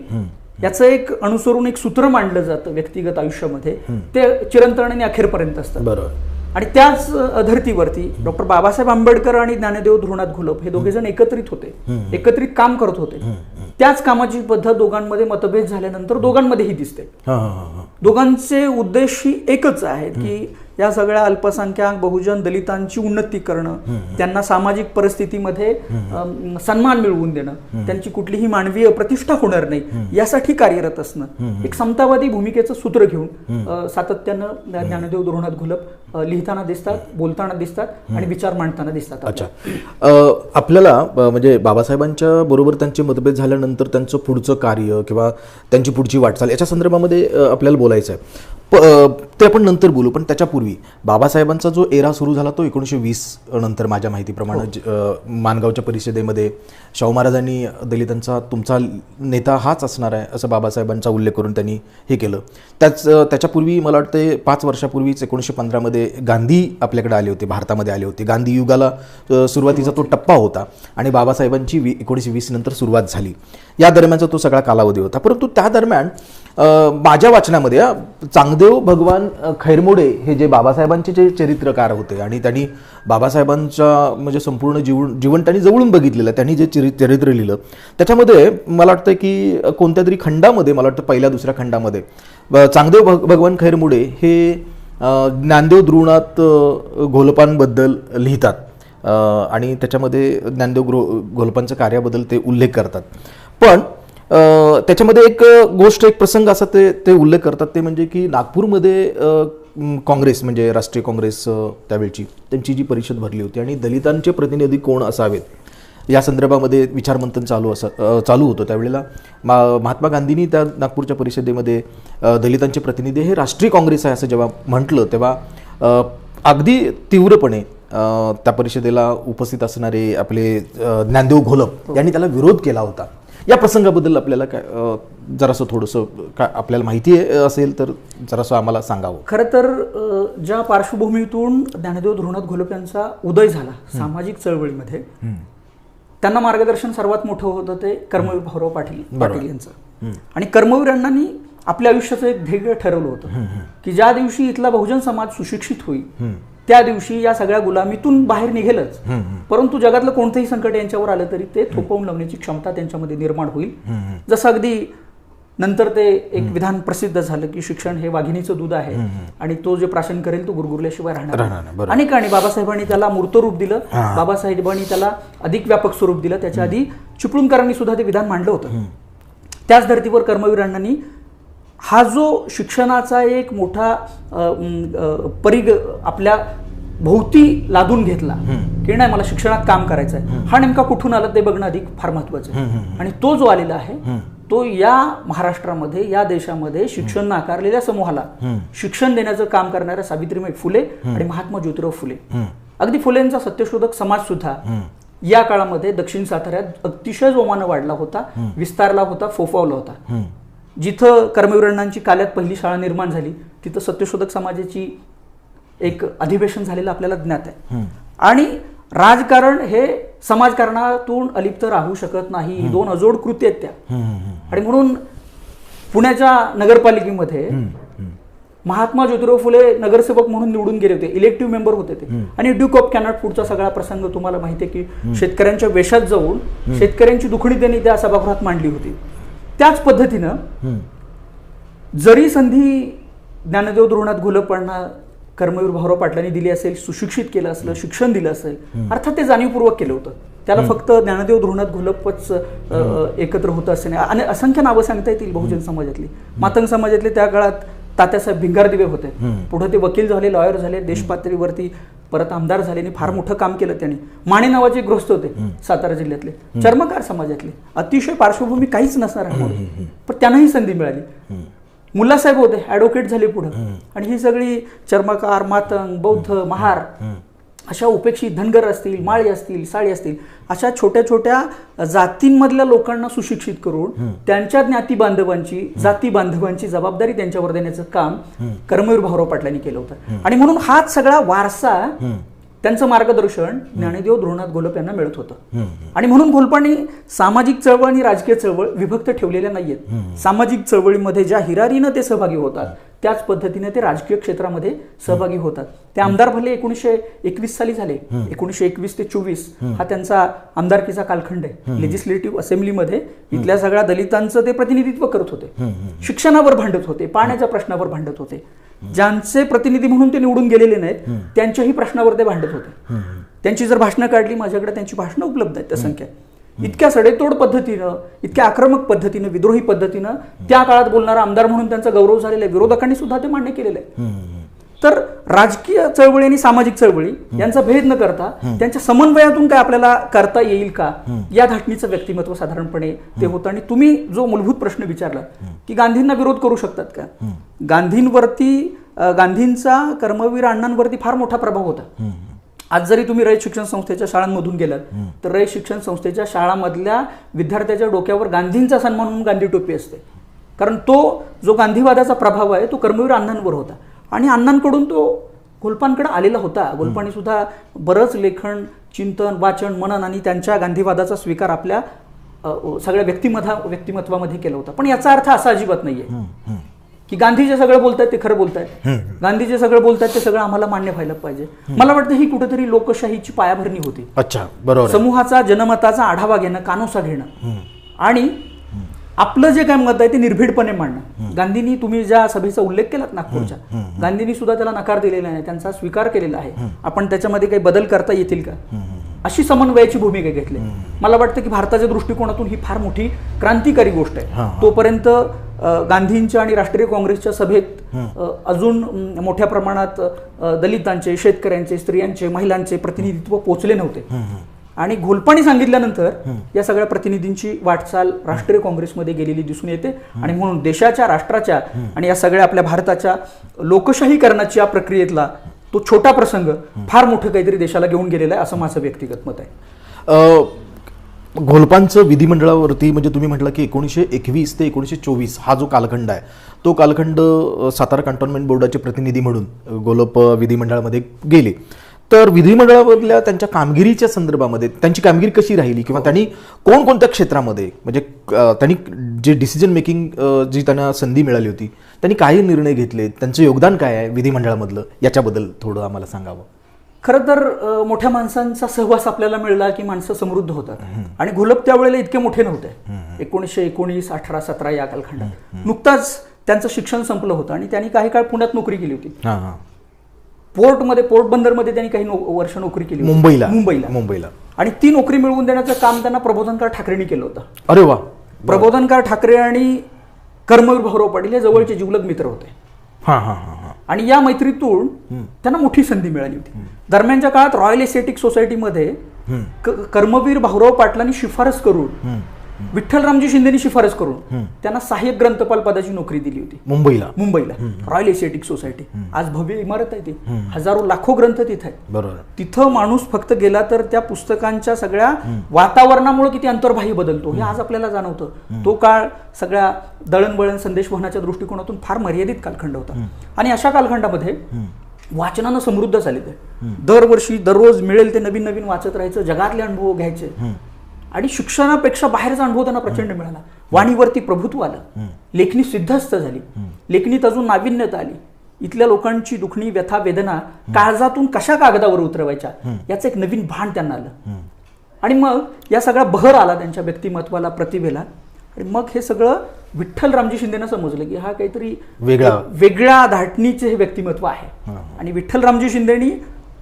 याचं एक अनुसरून एक सूत्र मांडलं जातं व्यक्तिगत आयुष्यामध्ये, ते चिरंतन आणि अखेरपर्यंत असतं. बरोबर. आणि त्याच धर्तीवरती डॉक्टर बाबासाहेब आंबेडकर आणि ज्ञानदेव धोरणात घोलप हे दोघे जण एकत्रित होते, एकत्रित काम करत होते. त्याच कामाची पद्धत दोघांमध्ये मतभेद झाल्यानंतर दोघांमध्येही दिसते. दोघांचे उद्देश ही एकच आहेत की या सगळ्या अल्पसंख्याक बहुजन दलितांची उन्नती करणं, त्यांना सामाजिक परिस्थितीमध्ये सन्मान मिळवून देणं, त्यांची कुठलीही मानवीय प्रतिष्ठा होणार नाही यासाठी कार्यरत असणं. एक समतावादी भूमिकेचं सूत्र घेऊन सातत्यानं ज्ञानदेव धोरणात घोलप लिहिताना दिसतात, बोलताना दिसतात आणि विचार मांडताना दिसतात. अच्छा, आपल्याला म्हणजे बाबासाहेबांच्या बरोबर त्यांचे मतभेद झाल्यानंतर त्यांचं पुढचं कार्य किंवा त्यांची पुढची वाटचाल याच्या संदर्भामध्ये आपल्याला बोलायचं आहे. ते आपण नंतर बोलू, पण त्याच्यापूर्वी बाबासाहेबांचा जो एरा सुरू झाला तो 1920 नंतर माझ्या माहितीप्रमाणे माणगावच्या परिषदेमध्ये शाहू महाराजांनी दलितांचा तुमचा नेता हाच असणार आहे असं बाबासाहेबांचा उल्लेख करून त्यांनी हे केलं. त्याच्यापूर्वी मला वाटतं 5 वर्षापूर्वीच 1915मध्ये गांधी आपल्याकडे आले होते, भारतामध्ये आले होते. गांधी युगाला सुरुवातीचा तो टप्पा होता आणि बाबासाहेबांची 1920 नंतर सुरुवात झाली. या दरम्यानचा तो सगळा कालावधी होता. परंतु त्या दरम्यान माझ्या वाचनामध्ये चांगदेव भगवान खैरमोडे हे जे बाबासाहेबांचे जे चरित्रकार होते आणि त्यांनी बाबासाहेबांच्या म्हणजे संपूर्ण जीवन त्यांनी जवळून बघितलेलं, त्यांनी जे चरित्र लिहिलं त्याच्यामध्ये मला वाटतं की कोणत्या तरी खंडामध्ये, मला वाटतं पहिल्या दुसऱ्या खंडामध्ये चांगदेव भगवान खैरमोडे हे ज्ञानदेव धोरणात घोलपांबद्दल लिहितात आणि त्याच्यामध्ये ज्ञानदेव घोलपांच्या कार्याबद्दल ते उल्लेख करतात. पण त्याच्यामध्ये एक गोष्ट, एक प्रसंग असा ते उल्लेख करतात, ते म्हणजे की नागपूरमध्ये काँग्रेस म्हणजे राष्ट्रीय काँग्रेस त्यावेळची त्यांची जी परिषद भरली होती आणि दलितांचे प्रतिनिधी कोण असावेत या संदर्भामध्ये विचारमंथन चालू होतं. त्यावेळेला महात्मा गांधींनी त्या नागपूरच्या परिषदेमध्ये दलितांचे प्रतिनिधी हे राष्ट्रीय काँग्रेस आहे असं जेव्हा म्हटलं तेव्हा अगदी तीव्रपणे त्या परिषदेला उपस्थित असणारे आपले ज्ञानदेव घोलप यांनी त्याला विरोध केला होता. या प्रसंगाबद्दल आपल्याला काय जरासं थोडंसं काय आपल्याला माहिती असेल तर जरासं आम्हाला सांगावं. खरं तर ज्या पार्श्वभूमीतून ज्ञानदेव धोरणात घोलप यांचा उदय झाला सामाजिक चळवळीमध्ये, त्यांना मार्गदर्शन सर्वात मोठं होतं ते कर्मवीर भाऊराव पाटील यांचं. आणि कर्मवीर अण्णांनी आपल्या आयुष्याचं एक ध्येय ठरवलं होतं की ज्या दिवशी इथला बहुजन समाज सुशिक्षित होईल त्या दिवशी या सगळ्या गुलामीतून बाहेर निघेलच, परंतु जगातलं कोणतंही संकट यांच्यावर आलं तरी ते थोपवून लावण्याची क्षमता त्यांच्यामध्ये निर्माण होईल. जसं अगदी नंतर ते एक विधान प्रसिद्ध झालं की शिक्षण हे वाघिणीचं दूध आहे आणि तो जे प्राशन करेल तो गुरगुरल्याशिवाय राहणार. अनेकांनी बाबासाहेबांनी त्याला मूर्त रूप दिलं, बाबासाहेबांनी त्याला अधिक व्यापक स्वरूप दिलं. त्याच्या आधी चिपळूणकरांनी सुद्धा ते विधान मांडलं होतं. त्याच धर्तीवर कर्मवीर अण्णांनी हा जो शिक्षणाचा एक मोठा परिघ आपल्या भोवती लादून घेतला की नाही मला शिक्षणात काम करायचं आहे, हा नेमका कुठून आला ते बघणं अधिक फार महत्वाचं आहे. आणि तो जो आलेला आहे तो या महाराष्ट्रामध्ये, या देशामध्ये शिक्षण नाकारलेल्या समूहाला शिक्षण देण्याचं काम करणाऱ्या सावित्रीबाई फुले आणि महात्मा ज्योतिराव फुले, अगदी फुलेंचा सत्यशोधक समाज सुद्धा या काळामध्ये दक्षिण साताऱ्यात अतिशय जोमानं वाढला होता, विस्तारला होता, फोफावला होता. जिथं कर्मवीर अण्णांची काल्यात पहिली शाळा निर्माण झाली तिथं सत्यशोधक समाजाची एक अधिवेशन झालेलं आपल्याला ज्ञात आहे. आणि राजकारण हे समाजकारणातून अलिप्त राहू शकत नाही, ही दोन अजोड कृती आहेत त्या. आणि म्हणून पुण्याच्या नगरपालिकेमध्ये महात्मा ज्योतिराव फुले नगरसेवक म्हणून निवडून गेले होते, इलेक्टिव्ह मेंबर होते ते. आणि ड्यूक ऑफ कॅनॉट पुढचा सगळा प्रसंग तुम्हाला माहिती आहे की शेतकऱ्यांच्या वेशात जाऊन शेतकऱ्यांची दुखणी त्यांनी त्या सभागृहात मांडली होती. त्याच पद्धतीनं जरी संधी ज्ञानदेव धोरणात घोलपांना कर्मवीर भाऊराव पाटलांनी दिली असेल, सुशिक्षित केलं असलं, शिक्षण दिलं असेल, अर्थात ते जाणीवपूर्वक केलं होतं. त्याला फक्त ज्ञानदेव धोरणात घोलपच एकत्र होतं असं नाही. आणि असंख्य नावं सांगता येतील बहुजन समाजातली. मातंग समाजातले त्या काळात तात्यासाहेब भिंगारदिवे होते. पुढे ते वकील झाले, लॉयर झाले, देशपातळीवरती परत आमदार झाले आणि फार मोठं काम केलं त्यांनी. माने नावाचे एक गृहस्थ होते सातारा जिल्ह्यातले, चर्मकार समाजातले, अतिशय पार्श्वभूमी काहीच नसणार पण त्यांनाही संधी मिळाली. मुल्लासाहेब होते, ॲडव्होकेट झाले पुढे. आणि ही सगळी चर्मकार, मातंग, बौद्ध, महार अशा उपेक्षित धनगर असतील, माळी असतील, साळी असतील, अशा छोट्या छोट्या जातींमधल्या लोकांना सुशिक्षित करून त्यांच्या ज्ञाती बांधवांची, जाती बांधवांची जबाबदारी त्यांच्यावर देण्याचं काम कर्मवीर भाऊराव पाटलांनी केलं होतं. आणि म्हणून हाच सगळा वारसा, त्यांचं मार्गदर्शन ज्ञानदेव ध्रुवनाथ घोलप यांना मिळत होतं. आणि म्हणून घोलपांनी सामाजिक चळवळ आणि राजकीय चळवळ विभक्त ठेवलेल्या नाहीयेत. सामाजिक चळवळीमध्ये ज्या हिरारीनं ते सहभागी होतात त्याच पद्धतीने ते राजकीय क्षेत्रामध्ये सहभागी होतात. ते आमदार भले 1921 साली झाले. 1921 ते 24 हा त्यांचा आमदारकीचा कालखंड आहे. लेजिस्लेटिव्ह असेंब्लीमध्ये इथल्या सगळ्या दलितांचं ते प्रतिनिधित्व करत होते. शिक्षणावर भांडत होते, पाण्याच्या प्रश्नावर भांडत होते. ज्यांचे प्रतिनिधी म्हणून ते निवडून गेलेले नाहीत त्यांच्याही प्रश्नावर ते भांडत होते. त्यांची जर भाषणं काढली, माझ्याकडे त्यांची भाषणं उपलब्ध आहेत त्या संख्या. इतक्या सडेतोड पद्धतीनं, इतक्या आक्रमक पद्धतीनं, विद्रोही पद्धतीनं त्या काळात बोलणारा आमदार म्हणून त्यांचा गौरव झालेला आहे. विरोधकांनी सुद्धा ते मान्य केलेलं आहे. तर राजकीय चळवळी आणि सामाजिक चळवळी यांचा भेद न करता त्यांच्या समन्वयातून काय आपल्याला करता येईल का, या धाटणीचं व्यक्तिमत्व साधारणपणे ते होतं. आणि तुम्ही जो मूलभूत प्रश्न विचारला की गांधींना विरोध करू शकतात का, गांधींचा कर्मवीर अण्णांवरती फार मोठा प्रभाव होता. आज जरी तुम्ही रयत शिक्षण संस्थेच्या शाळांमधून गेलात तर रयत शिक्षण संस्थेच्या शाळांमधल्या विद्यार्थ्याच्या डोक्यावर गांधींचा सन्मान म्हणून गांधी टोपी असते. कारण तो जो गांधीवादाचा प्रभाव आहे तो कर्मवीर अण्णांवर होता आणि अण्णांकडून तो घोलपांकडे आलेला होता. घोलपांनी सुद्धा बरंच लेखन, चिंतन, वाचन, मनन आणि त्यांच्या गांधीवादाचा स्वीकार आपल्या सगळ्या व्यक्तिमत्वामध्ये केला होता. पण याचा अर्थ असा अजिबात नाहीये की गांधी जे सगळं बोलतायत ते खरं बोलतायत, गांधी जे सगळं बोलतायत ते सगळं आम्हाला मान्य व्हायला पाहिजे. मला वाटतं ही कुठेतरी लोकशाहीची पायाभरणी होती. अच्छा, बरोबर. समूहाचा जनमताचा आढावा घेणं, कानोसा घेणं आणि आपलं जे काय मत आहे ते निर्भीडपणे मांडणं. गांधींनी, तुम्ही ज्या सभेचा उल्लेख केलात नागपूरच्या, गांधींनी सुद्धा त्याला नकार दिलेला आहे, त्यांचा स्वीकार केलेला आहे. आपण त्याच्यामध्ये काही बदल करता येतील का, अशी समन्वयाची भूमिका घेतली. मला वाटतं की भारताच्या दृष्टिकोनातून ही फार मोठी क्रांतिकारी गोष्ट आहे. तोपर्यंत गांधींच्या आणि राष्ट्रीय काँग्रेसच्या सभेत अजून मोठ्या प्रमाणात दलितांचे, शेतकऱ्यांचे, स्त्रियांचे, महिलांचे प्रतिनिधित्व पोहोचले नव्हते. आणि घोलपांनी सांगितल्यानंतर या सगळ्या प्रतिनिधींची वाटचाल राष्ट्रीय काँग्रेसमध्ये गेलेली दिसून येते. आणि म्हणून देशाच्या, राष्ट्राच्या आणि या सगळ्या आपल्या भारताच्या लोकशाहीकरणाच्या या प्रक्रियेतला तो छोटा प्रसंग फार मोठं काहीतरी देशाला घेऊन गेलेला आहे, असं माझं व्यक्तिगत मत आहे. घोलपांचं विधिमंडळावरती, म्हणजे तुम्ही म्हटलं की 1921 ते 1924 हा जो कालखंड आहे तो कालखंड सातारा कॅन्टोन्मेंट बोर्डाचे प्रतिनिधी म्हणून घोलप विधिमंडळामध्ये गेले. तर विधिमंडळामधल्या त्यांच्या कामगिरीच्या संदर्भामध्ये त्यांची कामगिरी कशी राहिली किंवा त्यांनी कोणकोणत्या क्षेत्रामध्ये, म्हणजे त्यांनी जे डिसिजन मेकिंग जी त्यांना संधी मिळाली होती त्यांनी काय निर्णय घेतले, त्यांचं योगदान काय आहे विधिमंडळामधलं, याच्याबद्दल थोडं आम्हाला सांगावं. खरं तर मोठ्या माणसांचा सहवास आपल्याला मिळाला की माणसं समृद्ध होतात. आणि घोलप त्यावेळेला इतके मोठे नव्हते. 1919, 18, 17 या कालखंडात नुकताच त्यांचं शिक्षण संपलं होतं आणि त्यांनी काही काळ पुण्यात नोकरी केली होती. पोर्ट बंदरमध्ये त्यांनी काही वर्ष नोकरी केली, मुंबईला. आणि ती नोकरी मिळवून देण्याचं काम त्यांना प्रबोधनकार ठाकरेंनी केलं होतं. अरे वा. प्रबोधनकार ठाकरे आणि कर्मवीर भाऊराव पाटील हे जवळचे जिवलग मित्र होते. आणि या मैत्रीतून त्यांना मोठी संधी मिळाली होती. दरम्यानच्या काळात रॉयल एस्थेटिक सोसायटीमध्ये कर्मवीर भाऊराव पाटलांनी शिफारस करून, विठ्ठलरामजी शिंदेनी शिफारस करून त्यांना सहाय्यक ग्रंथपाल पदाची नोकरी दिली होती मुंबईला. रॉयल एस्थेटिक सोसायटी आज भव्य इमारत आहे ती, हजारो लाखो ग्रंथ तिथे आहेत. बरोबर. तिथं माणूस फक्त गेला तर त्या पुस्तकांच्या सगळ्या वातावरणामुळे किती अंतर्बाह्य बदलतो हे आज आपल्याला जाणवतं. तो काळ सगळ्या दळणवळण संदेशवहनाच्या दृष्टिकोनातून फार मर्यादित कालखंड होता. आणि अशा कालखंडामध्ये वाचनानं समृद्ध झाले. ते दरवर्षी दररोज मिळेल ते नवीन नवीन वाचत राहायचं, जगातले अनुभव घ्यायचे. आणि शिक्षणापेक्षा बाहेरचा अनुभव त्यांना प्रचंड मिळाला. वाणीवरती प्रभुत्व आलं, लेखणी सिद्धस्त झाली, लेखणीत अजून नाविन्यता आली. इथल्या लोकांची दुखणी, व्यथा, वेदना काळजातून कशा कागदावर उतरवायच्या याचं एक नवीन भान त्यांना आलं. आणि मग या सगळा बहर आला त्यांच्या व्यक्तिमत्वाला, प्रतिभेला. आणि मग हे सगळं विठ्ठलरामजी शिंदेना समजलं की हा काहीतरी वेगळ्या धाटणीचे हे व्यक्तिमत्व आहे. आणि विठ्ठलरामजी शिंदेनी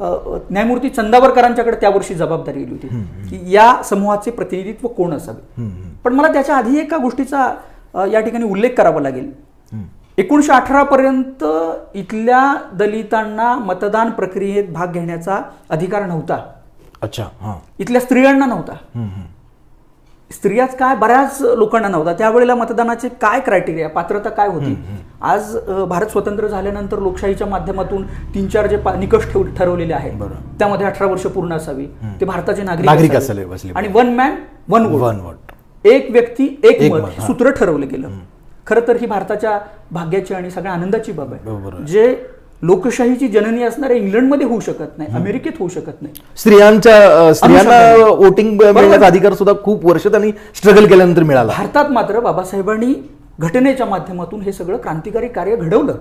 न्यायमूर्ती चंदावरकरांच्याकडे त्या वर्षी जबाबदारी दिली होती की या समूहाचे प्रतिनिधित्व कोण असावे. पण मला त्याच्या आधी एका गोष्टीचा या ठिकाणी उल्लेख करावा लागेल 1918 पर्यंत इथल्या दलितांना मतदान प्रक्रियेत भाग घेण्याचा अधिकार नव्हता. अच्छा. हां. इथल्या स्त्रियांना नव्हता. स्त्रियाच काय, बऱ्याच लोकांना नव्हता. त्यावेळेला मतदानाचे काय क्रायटेरिया, पात्रता काय होती. आज भारत स्वतंत्र झाल्यानंतर लोकशाहीच्या माध्यमातून 3-4 जे निकष ठरवलेले आहेत, त्यामध्ये 18 वर्ष पूर्ण असावी, ते भारताचे नागरिक असावे, आणि 1 मॅन 1 वोट, एक व्यक्ती एक मत, हे सूत्र ठरवलं गेलं. खरं तर ही भारताच्या भाग्याची आणि सगळ्या आनंदाची बाब आहे, जे लोकशाहीची जननी असणाऱ्या इंग्लंडमध्ये होऊ शकत नाही, अमेरिकेत होऊ शकत नाही. स्त्रियांना वोटिंग मिळण्याचा अधिकार सुद्धा खूप वर्ष त्यांनी स्ट्रगल केल्यानंतर मिळाला. भारतात मात्र बाबासाहेबांनी घटनेच्या माध्यमातून हे सगळं क्रांतिकारी कार्य घडवलं.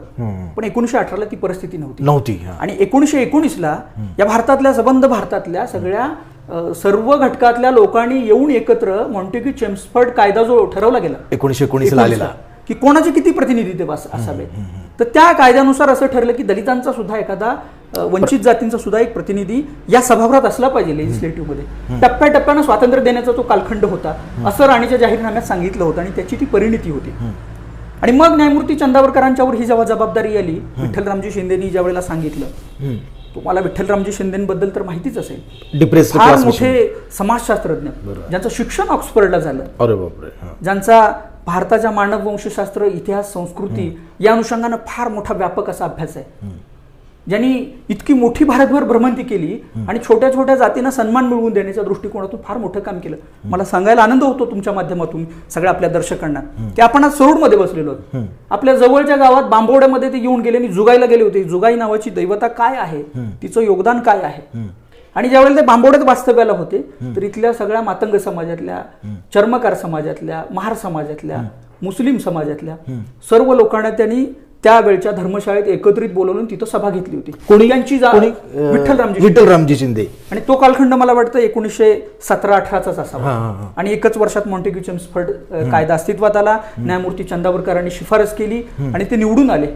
पण 1918ला ती परिस्थिती नव्हती. आणि 1919ला या भारतातल्या सबंध भारतातल्या सगळ्या सर्व घटकातल्या लोकांनी येऊन एकत्र मॉन्टेग्यू चेम्सफर्ड कायदा जो ठरवला गेला 1919ला आलेला, की कोणाचे किती प्रतिनिधी असावे, तर त्या कायद्यानुसार असं ठरलं की दलितांचा सुद्धा एखादा, वंचित जातींचा सुद्धा एक प्रतिनिधी या सभागृहात असला पाहिजे लेजिस्लेटिव्ह मध्ये. टप्प्याटप्प्यानं स्वातंत्र्य देण्याचा तो कालखंड होता असं राणीच्या जाहीरनाम्यात सांगितलं होतं, आणि त्याची ती परिणिती होती. आणि मग न्यायमूर्ती चंदावरकरांच्यावर ही जेव्हा जबाबदारी आली, विठ्ठलरामजी शिंदेनी ज्या वेळेला सांगितलं, तुम्हाला विठ्ठलरामजी शिंदेबद्दल तर माहितीच असेल, फार मोठे समाजशास्त्रज्ञ, ज्यांचं शिक्षण ऑक्सफर्डला झालं, ज्यांचा भारताच्या मानववंशशास्त्र, इतिहास, संस्कृती या अनुषंगानं फार मोठा व्यापक असा अभ्यास आहे, ज्यांनी इतकी मोठी भारतभर भ्रमंती केली आणि छोट्या छोट्या जातींना सन्मान मिळवून देण्याच्या दृष्टिकोनातून फार मोठं काम केलं. मला सांगायला आनंद होतो तुमच्या माध्यमातून सगळ्या आपल्या दर्शकांना की आपण आज सरोडमध्ये बसलेलो आहोत. आपल्या जवळच्या गावात बांबवड्यामध्ये ते येऊन गेले आणि जुगाईला गेले होते. जुगाई नावाची दैवता काय आहे, तिचं योगदान काय आहे. आणि ज्यावेळेला ते बांबवड्यात वास्तव्याला होते तर इथल्या सगळ्या मातंग समाजातल्या, चर्मकार समाजातल्या, महार समाजातल्या, मुस्लिम समाजातल्या सर्व लोकांना त्यांनी त्यावेळच्या धर्मशाळेत एकत्रित बोलवून तिथं सभा घेतली होती. कोणी यांची विठ्ठलरामजी शिंदे. आणि तो कालखंड मला वाटतं 1917-18चाच असावा. आणि एकच वर्षात मॉन्टेग्यू चेम्सफर्ड कायदा अस्तित्वात आला. न्यायमूर्ती चंदावरकरांनी शिफारस केली आणि ते निवडून आले.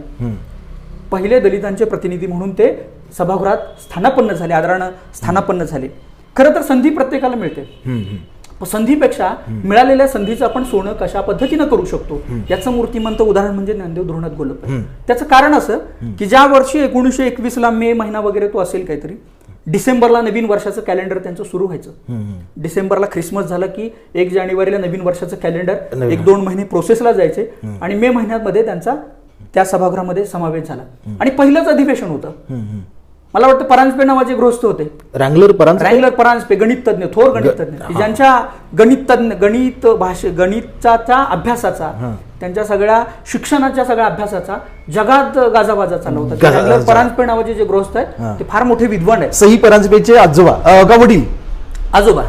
पहिले दलितांचे प्रतिनिधी म्हणून ते सभागृहात स्थानापन्न झाले, आदरानं स्थानापन्न झाले. खरं तर संधी प्रत्येकाला मिळते, संधीपेक्षा मिळालेल्या संधीचं आपण सोनं कशा पद्धतीनं करू शकतो याचं मूर्तिमंत उदाहरण म्हणजे ज्ञानदेव धोरणात गोलप. त्याचं कारण असं की ज्या वर्षी 1921ला मे महिना वगैरे तो असेल काहीतरी, डिसेंबरला नवीन वर्षाचं कॅलेंडर त्यांचं सुरू व्हायचं. डिसेंबरला ख्रिसमस झालं की 1 जानेवारीला नवीन वर्षाचं कॅलेंडर 1-2 महिने प्रोसेसला जायचे आणि मे महिन्यामध्ये त्यांचा त्या सभागृहामध्ये समावेश झाला. आणि पहिलंच अधिवेशन होतं. मला वाटतं परांजपे नावाचे गृहस्थ होते, रँगलर परांजपे, गणित तज्ञ, थोर गणित तज्ञ, ज्यांच्या गणिताच्या अभ्यासाचा, त्यांच्या सगळ्या शिक्षणाच्या सगळ्या अभ्यासाचा जगात गाजावाजा चालू होता. रँगलर परांजपे नावाचे जे गृहस्थ आहेत ते फार मोठे विद्वान आहेत. सही परांजपेचे वडील, आजोबा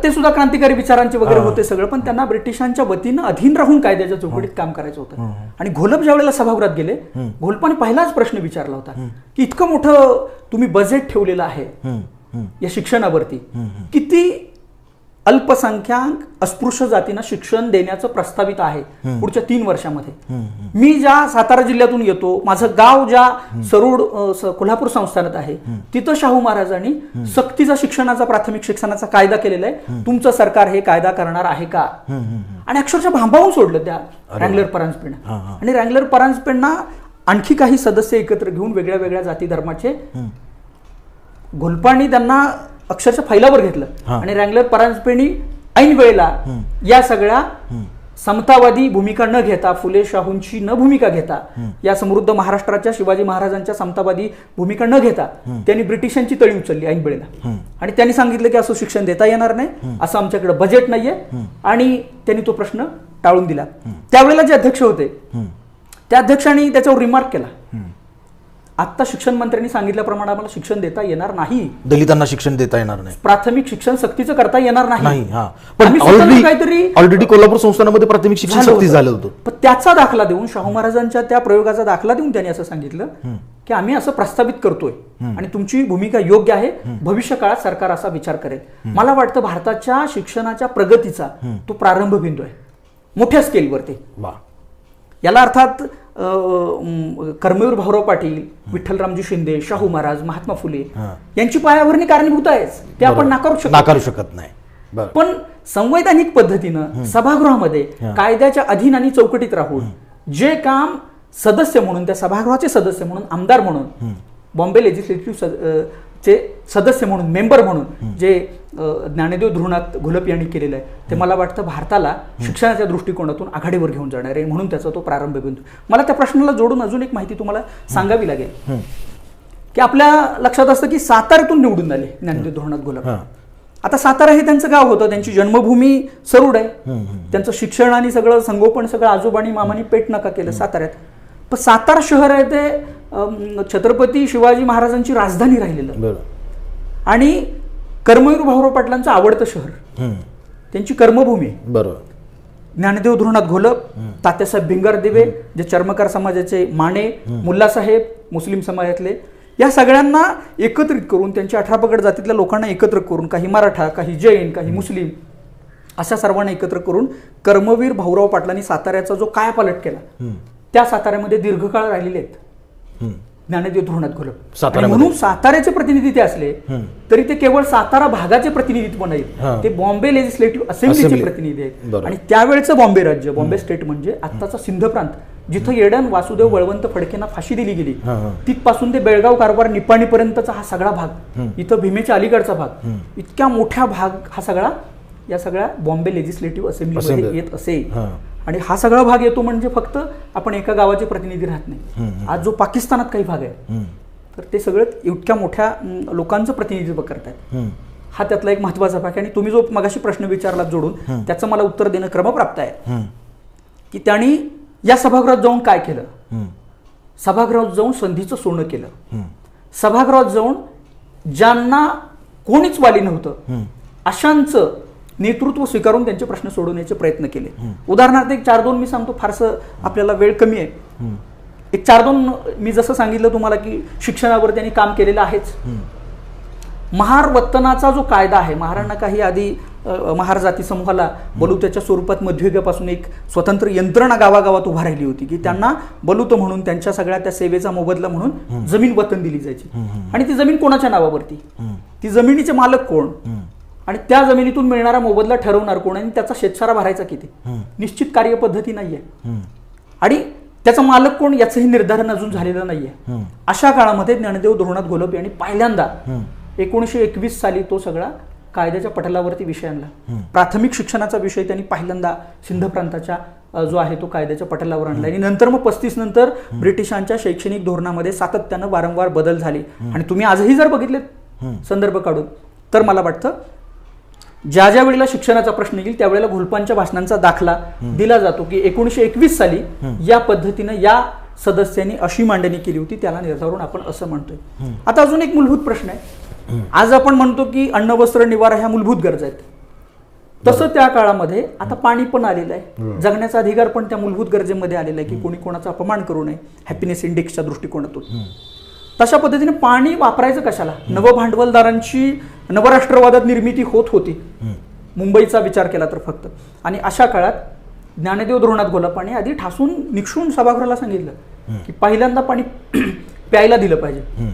ते सुद्धा क्रांतिकारी विचारांचे वगैरे होते सगळं. पण त्यांना ब्रिटिशांच्या वतीनं अधीन राहून कायद्याच्या चौकटीत काम करायचं होतं. आणि घोलप ज्या वेळेला सभागृहात गेले, घोलपाने पहिलाच प्रश्न विचारला होता की इतकं मोठं तुम्ही बजेट ठेवलेलं आहे या शिक्षणावरती, किती अल्पसंख्याक अस्पृश्य जातींना शिक्षण देण्याचं प्रस्तावित आहे पुढच्या 3 वर्षामध्ये. मी ज्या सातारा जिल्ह्यातून येतो, माझं गाव ज्या सरोड कोल्हापूर संस्थानात आहे, तिथं शाहू महाराजांनी सक्तीचा शिक्षणाचा, प्राथमिक शिक्षणाचा कायदा केलेला आहे. तुमचं सरकार हे कायदा करणार आहे का? आणि अक्षरशः भांबावून सोडलं त्या रँगलर परांजपेंना. आणि रँगलर परांजपेंना आणखी काही सदस्य एकत्र घेऊन वेगळ्या वेगळ्या जाती धर्माचे घोलपांनी त्यांना अक्षरशः फैलावर घेतलं. आणि रँगलर परांजपेंनी ऐन वेळेला या सगळ्या समतावादी भूमिका न घेता, फुले शाहूंची न भूमिका घेता, या समृद्ध महाराष्ट्राच्या शिवाजी महाराजांच्या समतावादी भूमिका न घेता त्यांनी ब्रिटिशांची तळी उचलली ऐन वेळेला. आणि त्यांनी सांगितलं की असं शिक्षण देता येणार नाही, असं आमच्याकडे बजेट नाहीये. आणि त्यांनी तो प्रश्न टाळून दिला. त्यावेळेला जे अध्यक्ष होते त्या अध्यक्षांनी त्याच्यावर रिमार्क केला, आता शिक्षण मंत्र्यांनी सांगितल्याप्रमाणे आम्हाला शिक्षण देता येणार नाही, दलितांना शिक्षण देता येणार नाही, प्राथमिक शिक्षण सक्तीचं करता येणार नाही. पण ऑलरेडी कोल्हापूर संस्थानामध्ये प्राथमिक शिक्षण सक्ती झालं होतं. पण त्याचा दाखला देऊन, शाहू महाराजांच्या त्या प्रयोगाचा दाखला देऊन त्यांनी असं सांगितलं की आम्ही असं प्रस्तावित करतोय आणि तुमची भूमिका योग्य आहे, भविष्य काळात सरकार असा विचार करेल. मला वाटतं भारताच्या शिक्षणाच्या प्रगतीचा तो प्रारंभ बिंदू आहे मोठ्या स्केलवरती. याला अर्थात कर्मवीर भाऊराव पाटील, विठ्ठलरामजी शिंदे, शाहू महाराज, महात्मा फुले यांची पायाभरणी कारणीभूत आहे, ते आपण नाकारू शकत नाही. बरं. पण संवैधानिक पद्धतीनं सभागृहामध्ये कायद्याच्या अधीन आणि चौकटीत राहून जे काम सदस्य म्हणून, त्या सभागृहाचे सदस्य म्हणून, आमदार म्हणून, बॉम्बे लेजिस्लेटिव्ह चे सदस्य म्हणून, मेंबर म्हणून जे ज्ञानदेव ध्रुवनाथ घोलप यांनी केलेलं आहे, ते मला वाटतं भारताला शिक्षणाच्या दृष्टिकोनातून आघाडीवर घेऊन जाणार आहे. म्हणून त्याचा तो प्रारंभ बिंदू. मला त्या प्रश्नाला जोडून अजून एक माहिती तुम्हाला सांगावी लागेल की आपल्या लक्षात असतं की साताऱ्यातून निवडून आले ज्ञानदेव ध्रुवनाथ घोलप. आता सातारा हे त्यांचं गाव होतं, त्यांची जन्मभूमी सरूड आहे, त्यांचं शिक्षण आणि सगळं संगोपन सगळं आजोबाणी मामानी पेट नका केलं साताऱ्यात. पण सातारा शहर आहे ते छत्रपती शिवाजी महाराजांची राजधानी राहिलेलं आणि कर्मवीर भाऊराव पाटलांचं आवडतं शहर, त्यांची कर्मभूमी. बरोबर. ज्ञानदेव ध्रुवनाथ घोलप, तात्यासाहेब भिंगार दिवे जे चर्मकार समाजाचे माने, मुल्लासाहेब मुस्लिम समाजातले, या सगळ्यांना एकत्रित करून, त्यांच्या 18 पगड जातीतल्या लोकांना एकत्र करून, काही मराठा, काही जैन, काही मुस्लिम, अशा सर्वांना एकत्र करून कर्मवीर भाऊराव पाटलांनी साताऱ्याचा जो कायापालट केला, त्या साताऱ्यामध्ये दीर्घकाळ राहिलेले आहेत ज्ञानदेव ध्रुवनाथ घोलप. म्हणून साताऱ्याचे प्रतिनिधी ते असले तरी ते केवळ सातारा भागाचे प्रतिनिधित्व नाहीत, ते बॉम्बे लेजिस्लेटिव्ह असेंब्लीचे प्रतिनिधी आहेत. आणि त्यावेळेचं बॉम्बे राज्य, बॉम्बे स्टेट म्हणजे आत्ताचा सिंध प्रांत, जिथं येडन वासुदेव बळवंत फडकेंना फाशी दिली गेली, तिथपासून ते बेळगाव कारवार निपाणीपर्यंतचा हा सगळा भाग, इथं भीमेच्या अलीकडचा भाग, इतक्या मोठा भाग हा सगळा या सगळ्या बॉम्बे लेजिस्लेटिव्ह असेंब्लीमध्ये येत असे. आणि हा सगळा भाग येतो म्हणजे फक्त आपण एका गावाचे प्रतिनिधी राहत नाही. आज जो पाकिस्तानात काही भाग आहे तर ते सगळं इतक्या मोठ्या लोकांचं प्रतिनिधित्व करतात. हा त्यातला एक महत्वाचा भाग आहे. आणि तुम्ही जो मगाशी प्रश्न विचारला जोडून, त्याचं मला उत्तर देणं क्रमप्राप्त आहे की त्यांनी या सभागृहात जाऊन काय केलं. सभागृहात जाऊन संधीचं सोनं केलं. सभागृहात जाऊन ज्यांना कोणीच वाली नव्हतं अशांचं नेतृत्व स्वीकारून त्यांचे प्रश्न सोडवण्याचे प्रयत्न केले. उदाहरणार्थ एक 4-2 मी सांगतो, फारसं आपल्याला वेळ कमी आहे. एक 4-2 मी जसं सांगितलं तुम्हाला की शिक्षणावर त्यांनी काम केलेलं आहेच. महार वतनाचा जो कायदा आहे, महारांना काही आधी महार जाती समूहाला बलुत्याच्या स्वरूपात मध्ययुगापासून एक स्वतंत्र यंत्रणा गावागावात उभा राहिली होती की त्यांना बलुत म्हणून, त्यांच्या सगळ्या त्या सेवेचा मोबदला म्हणून जमीन वतन दिली जायची. आणि ती जमीन कोणाच्या नावावरती, ती जमिनीचे मालक कोण आणि त्या जमिनीतून मिळणारा मोबदला ठरवणार कोण आणि त्याचा शेतसारा भरायचा किती, निश्चित कार्यपद्धती नाहीये. आणि त्याचा मालक कोण याचंही निर्धारण अजून झालेलं नाहीये. अशा काळामध्ये ज्ञानदेव ध्रुवनाथ घोलप यांनी पहिल्यांदा 1921 साली तो सगळा कायद्याच्या पटलावरती विषय आणला. प्राथमिक शिक्षणाचा विषय त्यांनी पहिल्यांदा सिंध प्रांताच्या जो आहे तो कायद्याच्या पटलावर आणला. आणि नंतर मग 35 नंतर ब्रिटिशांच्या शैक्षणिक धोरणामध्ये सातत्यानं वारंवार बदल झाले. आणि तुम्ही आजही जर बघितले संदर्भ काढून तर मला वाटतं ज्या ज्या वेळेला शिक्षणाचा प्रश्न येईल त्यावेळेला घोलपांच्या भाषणांचा दाखला दिला जातो की 1921 साली या पद्धतीनं या सदस्यांनी अशी मांडणी केली होती, त्याला निर्धारून आपण असं म्हणतोय. आता अजून एक मूलभूत प्रश्न आहे. आज आपण म्हणतो की अन्न वस्त्र निवारा ह्या मूलभूत गरजा आहेत, तसं त्या काळामध्ये आता पाणी पण आलेलं आहे, जगण्याचा अधिकार पण त्या मूलभूत गरजेमध्ये आलेला आहे की कोणी कोणाचा अपमान करू नये हॅपीनेस इंडेक्सच्या दृष्टिकोनातून. तशा पद्धतीने पाणी वापरायचं कशाला, नवभांडवलदारांची नवराष्ट्रवादात निर्मिती होत होती मुंबईचा विचार केला तर फक्त. आणि अशा काळात ज्ञानदेव ध्रुवनाथ घोलपांनी आधी ठासून निक्षून सभागृहाला सांगितलं की पहिल्यांदा पाणी प्यायला दिलं पाहिजे.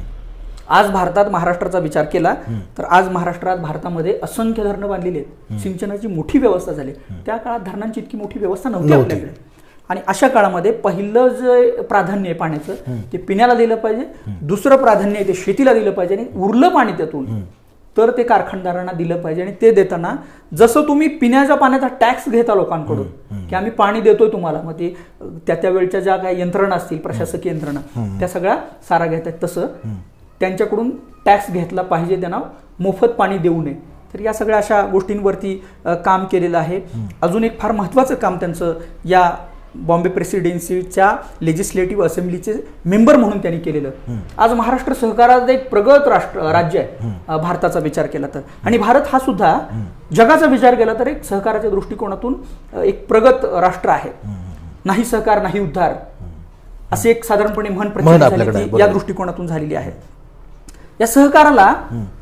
आज भारतात महाराष्ट्राचा विचार केला तर आज महाराष्ट्रात भारतामध्ये असंख्य धरणं बांधलेली आहेत, सिंचनाची मोठी व्यवस्था झाली. त्या काळात धरणांची इतकी मोठी व्यवस्था नव्हती आपल्याकडे. आणि अशा काळामध्ये पहिलं जे प्राधान्य आहे पाण्याचं ते पिण्याला दिलं पाहिजे, दुसरं प्राधान्य आहे ते शेतीला दिलं पाहिजे, आणि उरलं पाणी त्यातून तर ते कारखानदारांना दिलं पाहिजे. आणि ते देताना जसं तुम्ही पिण्याच्या पाण्याचा टॅक्स घेता लोकांकडून की आम्ही पाणी देतोय तुम्हाला, मग ते त्या वेळच्या ज्या काही यंत्रणा असतील प्रशासकीय यंत्रणा त्या सगळ्या सारा घेतात, तसं त्यांच्याकडून टॅक्स घेतला पाहिजे, त्यांना मोफत पाणी देऊ नये. तर या सगळ्या अशा गोष्टींवरती काम केलेलं आहे. अजून एक फार महत्त्वाचं काम त्यांचं या बॉम्बे प्रेसिडेन्सीच्या लेजिस्लेटिव्ह असेंब्लीचे मेंबर म्हणून त्यांनी केलेलं. आज महाराष्ट्र सहकारात एक प्रगत राज्य आहे भारताचा विचार केला तर. आणि भारत हा सुद्धा जगाचा विचार केला तर एक सहकाराच्या दृष्टिकोनातून एक प्रगत राष्ट्र आहे. नाही सहकार नाही उद्धार असे एक साधारणपणे म्हण या दृष्टिकोनातून झालेली आहे. या सहकाराला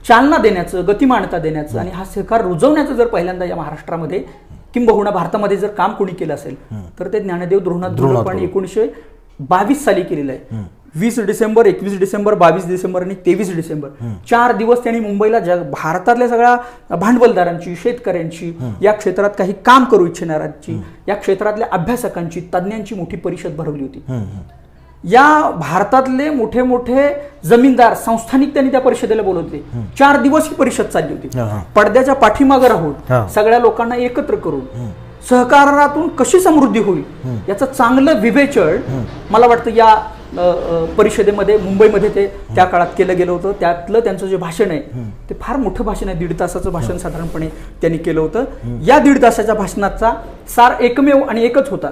चालना देण्याचं, गतिमानता देण्याचं आणि हा सहकार रुजवण्याचं जर पहिल्यांदा या महाराष्ट्रामध्ये किंबहुना भारतामध्ये जर काम कोणी केलं असेल तर ते ज्ञानदेव ध्रुवनाथ घोलपांनी 1922 साली केलेलं आहे. 20 डिसेंबर 21 डिसेंबर 22 डिसेंबर आणि 23 डिसेंबर 4 दिवस त्यांनी मुंबईला भारतातल्या सगळ्या भांडवलदारांची, शेतकऱ्यांची, या क्षेत्रात काही काम करू इच्छिणाऱ्यांची, या क्षेत्रातल्या अभ्यासकांची, तज्ज्ञांची मोठी परिषद भरवली होती. या भारतातले मोठे मोठे जमीनदार, संस्थानिक त्यांनी त्या परिषदेला बोलवले. 4 दिवस ही परिषद चालली होती. पडद्याच्या पाठीमागे राहून सगळ्या लोकांना एकत्र करून सहकारातून कशी समृद्धी होईल याचं चांगलं विवेचन मला वाटतं या परिषदेमध्ये मुंबईमध्ये ते त्या काळात केलं गेलं होतं. त्यातलं त्यांचं जे भाषण आहे ते फार मोठं भाषण आहे. 1.5 तासाचं भाषण साधारणपणे त्यांनी केलं होतं. या 1.5 तासाच्या भाषणाचा सार एकमेव आणि एकच होता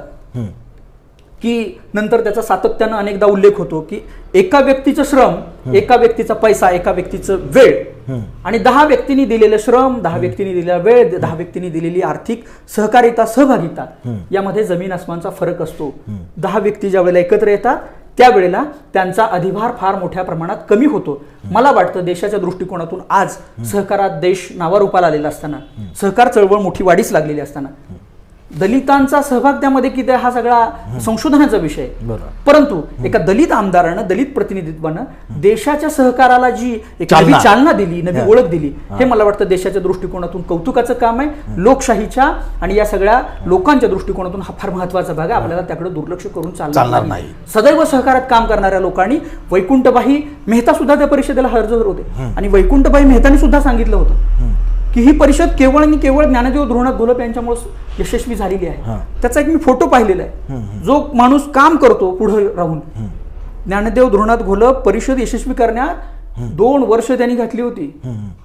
की नंतर त्याचा सातत्यानं अनेकदा उल्लेख होतो की एका व्यक्तीचं श्रम, एका व्यक्तीचा पैसा, एका व्यक्तीचं वेळ आणि 10 व्यक्तींनी दिलेलं श्रम, 10 व्यक्तींनी दिलेला वेळ, 10 व्यक्तींनी दिलेली आर्थिक सहकारिता, सहभागिता यामध्ये जमीन आसमानचा फरक असतो. 10 व्यक्ती ज्या वेळेला एकत्र येतात त्यावेळेला त्यांचा अधिभार फार मोठ्या प्रमाणात कमी होतो. मला वाटतं देशाच्या दृष्टिकोनातून आज सहकारात देश नावारूपाला आलेला असताना, सहकार चळवळ मोठी वाढीस लागलेली असताना दलितांचा सहभाग त्यामध्ये किती हा सगळा संशोधनाचा विषय. परंतु एका दलित आमदारानं, दलित प्रतिनिधित्वानं देशाच्या सहकाराला जी एक नवी चालना दिली, नवी ओळख दिली, हे मला वाटतं देशाच्या दृष्टिकोनातून कौतुकाचं काम आहे. लोकशाहीच्या आणि या सगळ्या लोकांच्या दृष्टिकोनातून हा फार महत्वाचा भाग आहे. आपल्याला त्याकडे दुर्लक्ष करून चालणार नाही. सदैव सहकारात काम करणाऱ्या लोकांनी, वैकुंठबाई मेहता सुद्धा त्या परिषदेला हजर होते आणि वैकुंठबाई मेहतानी सुद्धा सांगितलं होतं की ही परिषद केवळ आणि केवळ ज्ञानदेव धोरणात घोलप यांच्यामुळे यशस्वी झालेली आहे. त्याचा एक मी फोटो पाहिलेला आहे. जो माणूस काम करतो पुढे राहून, ज्ञानदेव धोरणात घोलप परिषद यशस्वी करण्यात 2 वर्ष त्यांनी घातली होती.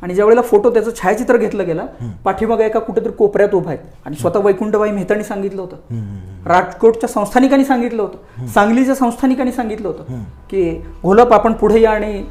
आणि ज्या वेळेला फोटो त्याचं छायाचित्र घेतलं गेलं, पाठीमागे एका कुठेतरी कोपऱ्यात उभा आहेत आणि स्वतः वैकुंठबाई मेहतानी सांगितलं होतं, राजकोटच्या संस्थानिकांनी सांगितलं होतं, सांगलीच्या संस्थानिकांनी सांगितलं होतं की घोलप आपण पुढे या आणि